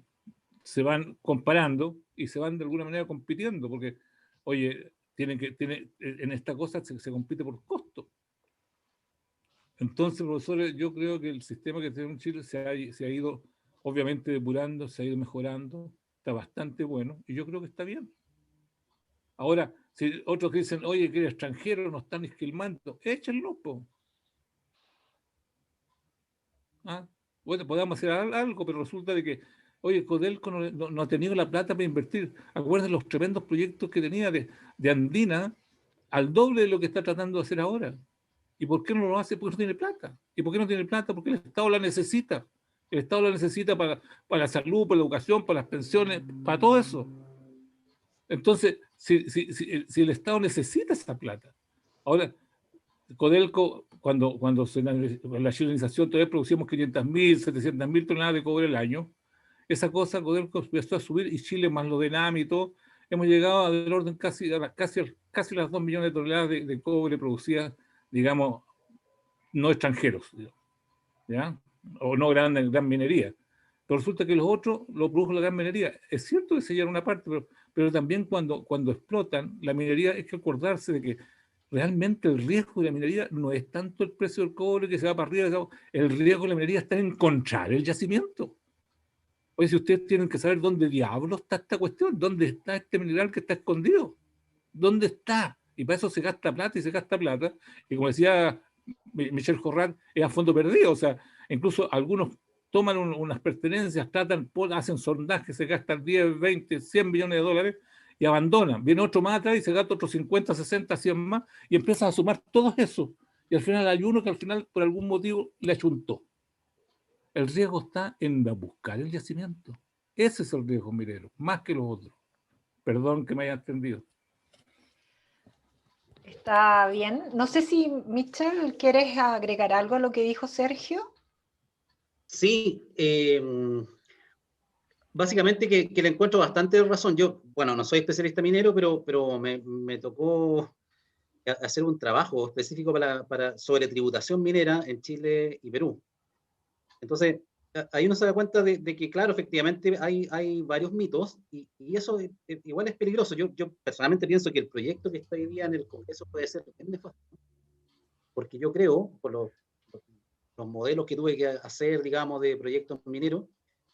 se van comparando y se van de alguna manera compitiendo, porque, oye, en esta cosa se compite por costo. Entonces, profesores, yo creo que el sistema que tenemos en Chile se ha ido, obviamente, depurando, se ha ido mejorando, está bastante bueno, y yo creo que está bien. Ahora, si otros dicen, oye, que eres extranjero, nos están esquilmando, échenlo, po. Bueno, podemos hacer algo, pero resulta de que, oye, Codelco no ha tenido la plata para invertir. Acuérdense los tremendos proyectos que tenía de Andina, al doble de lo que está tratando de hacer ahora. ¿Y por qué no lo hace? Porque no tiene plata. ¿Y por qué no tiene plata? Porque el Estado la necesita. El Estado la necesita para la salud, para la educación, para las pensiones, para todo eso. Entonces, si el Estado necesita esa plata. Ahora, Codelco, cuando la chilenización todavía producíamos 500.000, 700.000 toneladas de cobre al año, esa cosa Codelco empezó a subir y Chile más lo de NAM y todo, hemos llegado al orden casi las 2 millones de toneladas de cobre producidas, digamos, no extranjeros, ¿ya? O no gran minería. Pero resulta que los otros lo produjo la gran minería. Es cierto que se llevan una parte, pero también cuando explotan la minería hay que acordarse de que realmente el riesgo de la minería no es tanto el precio del cobre que se va para arriba, el riesgo de la minería está en encontrar el yacimiento. Oye, si ustedes tienen que saber dónde diablos está esta cuestión, dónde está este mineral que está escondido, dónde está, y para eso se gasta plata y se gasta plata, y como decía Michel Jorrat, es a fondo perdido, o sea, incluso algunos toman unas pertenencias, hacen sondajes, se gastan 10, 20, 100 millones de dólares y abandonan. Viene otro más atrás y se gasta otros 50, 60, 100 más y empiezan a sumar todo eso. Y al final hay uno que al final por algún motivo le achuntó. El riesgo está en buscar el yacimiento. Ese es el riesgo minero, más que los otros. Perdón que me haya entendido. Está bien. No sé si, Michel, ¿quieres agregar algo a lo que dijo Sergio? Sí, básicamente que le encuentro bastante razón. Yo, bueno, no soy especialista minero, pero me tocó hacer un trabajo específico sobre tributación minera en Chile y Perú. Entonces, ahí uno se da cuenta de que, claro, efectivamente hay varios mitos y eso igual es peligroso. Yo personalmente pienso que el proyecto que está hoy día en el Congreso puede ser bien nefasto, porque yo creo, por los modelos que tuve que hacer, digamos, de proyectos mineros,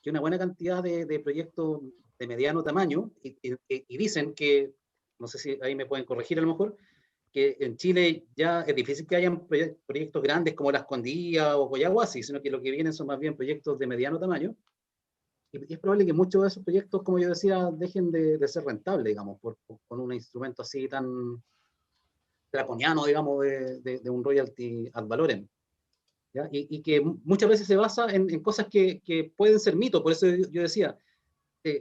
que una buena cantidad de proyectos de mediano tamaño, y dicen que, no sé si ahí me pueden corregir a lo mejor, que en Chile ya es difícil que hayan proyectos grandes como La Escondida o Coyahuasi, sino que lo que vienen son más bien proyectos de mediano tamaño. Y es probable que muchos de esos proyectos, como yo decía, dejen de ser rentables, digamos, con un instrumento así tan draconiano, digamos, de un royalty ad valorem. ¿Ya? Y que muchas veces se basa en cosas que pueden ser mitos. Por eso yo decía,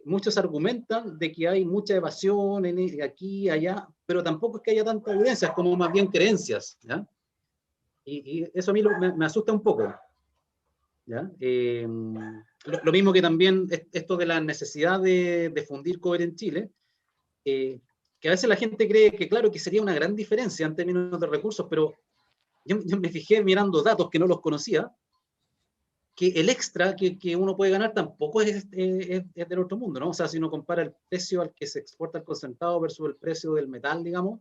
muchos argumentan de que hay mucha evasión aquí, allá, pero tampoco es que haya tanta evidencia, es como más bien creencias. ¿Ya? Y eso a mí me asusta un poco. ¿Ya? Lo mismo que también esto de la necesidad de fundir cobre en Chile, que a veces la gente cree que, claro, que sería una gran diferencia en términos de recursos, pero yo me fijé mirando datos que no los conocía, que el extra que uno puede ganar tampoco es del otro mundo, ¿no? O sea, si uno compara el precio al que se exporta el concentrado versus el precio del metal, digamos,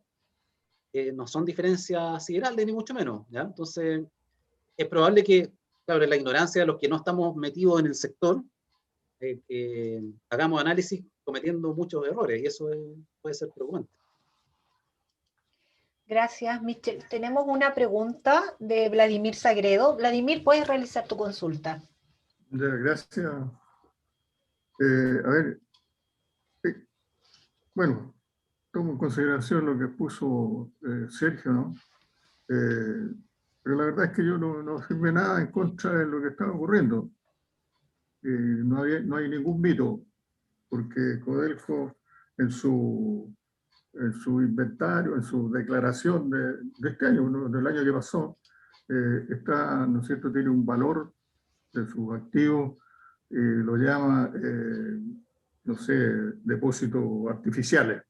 no son diferencias siderales, ni mucho menos, ¿ya? Entonces, es probable que, claro, en la ignorancia de los que no estamos metidos en el sector, hagamos análisis cometiendo muchos errores, y eso puede ser preocupante. Gracias, Michelle. Tenemos una pregunta de Vladimir Sagredo. Vladimir, puedes realizar tu consulta. Ya, gracias. A ver, bueno, tomo en consideración lo que puso Sergio, ¿no? Pero la verdad es que yo no afirmé nada en contra de lo que estaba ocurriendo. No hay ningún mito, porque Codelco en su inventario, en su declaración de este año, ¿no? Del año que pasó, está, ¿no es cierto?, tiene un valor de sus activos, lo llama, no sé, depósitos artificiales,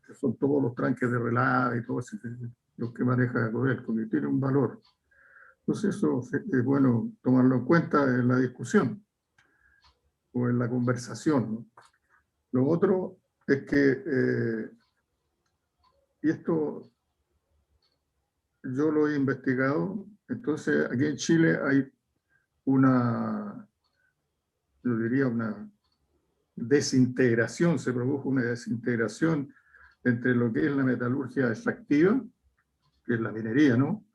que son todos los tranques de relave y todo eso, los que maneja Codelco, que tiene un valor. Entonces eso es bueno tomarlo en cuenta en la discusión o en la conversación, ¿no? Lo otro es que, y esto yo lo he investigado, entonces aquí en Chile hay yo diría una desintegración, se produjo una desintegración entre lo que es la metalurgia extractiva, que es la minería, ¿no?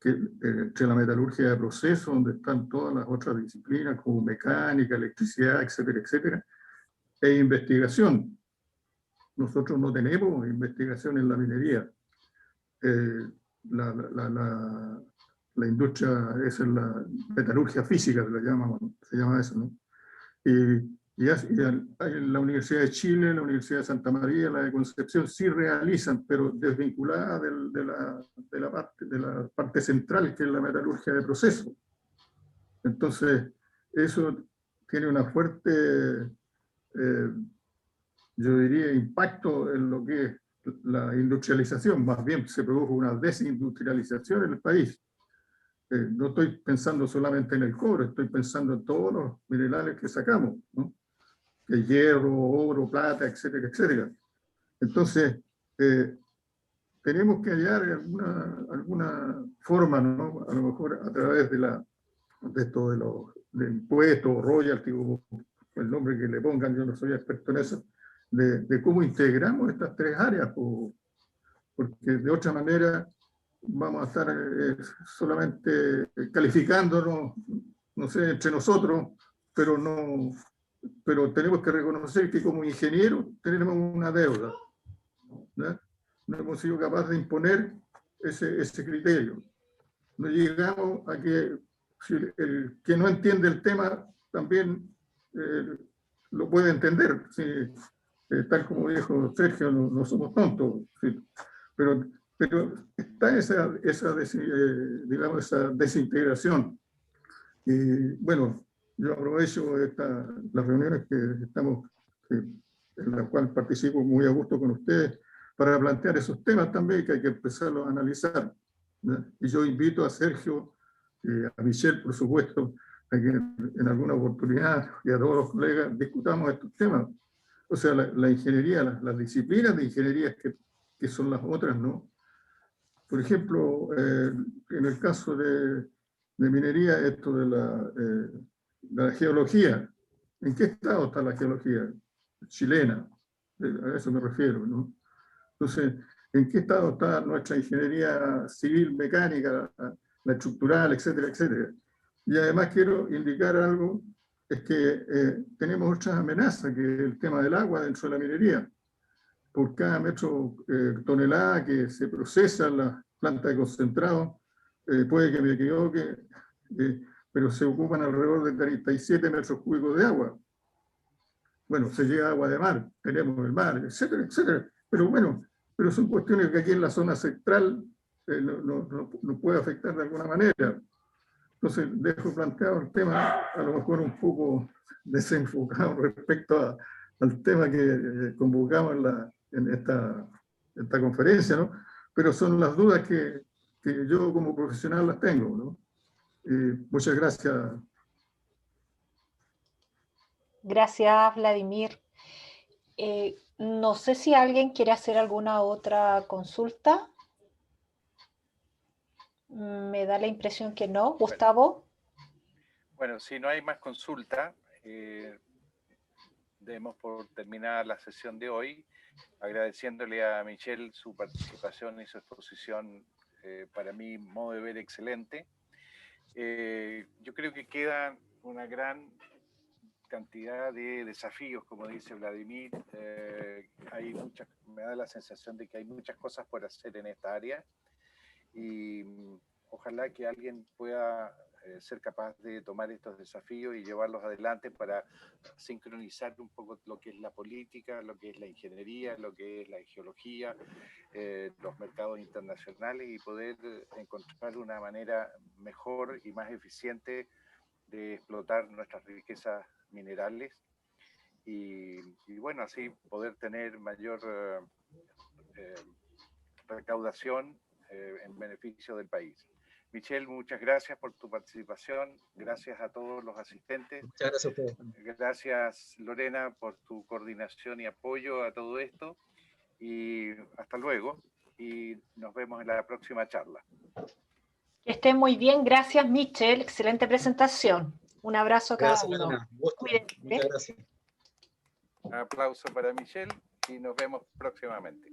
Entre la metalurgia de proceso, donde están todas las otras disciplinas como mecánica, electricidad, etcétera, etcétera, e investigación. Nosotros no tenemos investigación en la minería. La industria, esa es la metalurgia física, se llama eso, ¿no? Y en la Universidad de Chile, la Universidad de Santa María, la de Concepción, sí realizan, pero desvinculada de la parte central, que es la metalurgia de proceso. Entonces, eso tiene una fuerte, yo diría, impacto en lo que es la industrialización. Más bien se produjo una desindustrialización en el país. No estoy pensando solamente en el cobre, estoy pensando en todos los minerales que sacamos, ¿no? El hierro, oro, plata, etcétera, etcétera. Entonces, tenemos que hallar alguna forma, ¿no? A lo mejor a través de esto de impuestos, royalty, o el nombre que le pongan, yo no soy experto en eso, de cómo integramos estas tres áreas, porque de otra manera vamos a estar solamente calificándonos, no sé, entre nosotros, pero tenemos que reconocer que como ingenieros tenemos una deuda, ¿no? No hemos sido capaces de imponer ese criterio. No llegamos a que si el que no entiende el tema también lo puede entender. ¿Sí? Tal como dijo Sergio, no somos tontos, ¿sí? pero está digamos, esa desintegración. Y bueno, yo aprovecho las reuniones en las cuales participo muy a gusto con ustedes para plantear esos temas también que hay que empezarlos a analizar, ¿no? Y yo invito a Sergio y a Michelle, por supuesto, a que en alguna oportunidad y a todos los colegas discutamos estos temas. O sea, la ingeniería, las disciplinas de ingeniería que son las otras, ¿no? Por ejemplo, en el caso de minería, esto de la geología. ¿En qué estado está la geología chilena? A eso me refiero, ¿no? Entonces, en qué estado está nuestra ingeniería civil, mecánica, la estructural, etcétera, etcétera. Y además quiero indicar algo, es que tenemos otras amenazas, que es el tema del agua dentro de la minería. Por cada metro tonelada que se procesa en la planta de concentrado, puede que me equivoque, pero se ocupan alrededor de 37 metros cúbicos de agua. Bueno, se llega agua de mar, tenemos el mar, etcétera, etcétera. Pero bueno, pero son cuestiones que aquí en la zona central no puede afectar de alguna manera. Entonces, dejo planteado el tema, a lo mejor un poco desenfocado respecto al tema que convocamos en esta conferencia, ¿no? Pero son las dudas que yo como profesional las tengo, ¿no? Muchas gracias. Gracias, Vladimir. No sé si alguien quiere hacer alguna otra consulta. Me da la impresión que no. Gustavo. Bueno, si no hay más consulta, demos por terminada la sesión de hoy, agradeciéndole a Michelle su participación y su exposición, para mí, modo de ver excelente. Yo creo que queda una gran cantidad de desafíos, como dice Vladimir. Me da la sensación de que hay muchas cosas por hacer en esta área y ojalá que alguien pueda ser capaz de tomar estos desafíos y llevarlos adelante para sincronizar un poco lo que es la política, lo que es la ingeniería, lo que es la geología, los mercados internacionales y poder encontrar una manera mejor y más eficiente de explotar nuestras riquezas minerales y bueno, así poder tener mayor recaudación en beneficio del país. Michelle, muchas gracias por tu participación, gracias a todos los asistentes. Muchas gracias a ustedes. Gracias, Lorena, por tu coordinación y apoyo a todo esto. Y hasta luego, y nos vemos en la próxima charla. Que estén muy bien. Gracias, Michelle. Excelente presentación. Un abrazo a cada uno. Lorena. Cuídense. Muchas gracias. Un aplauso para Michelle y nos vemos próximamente.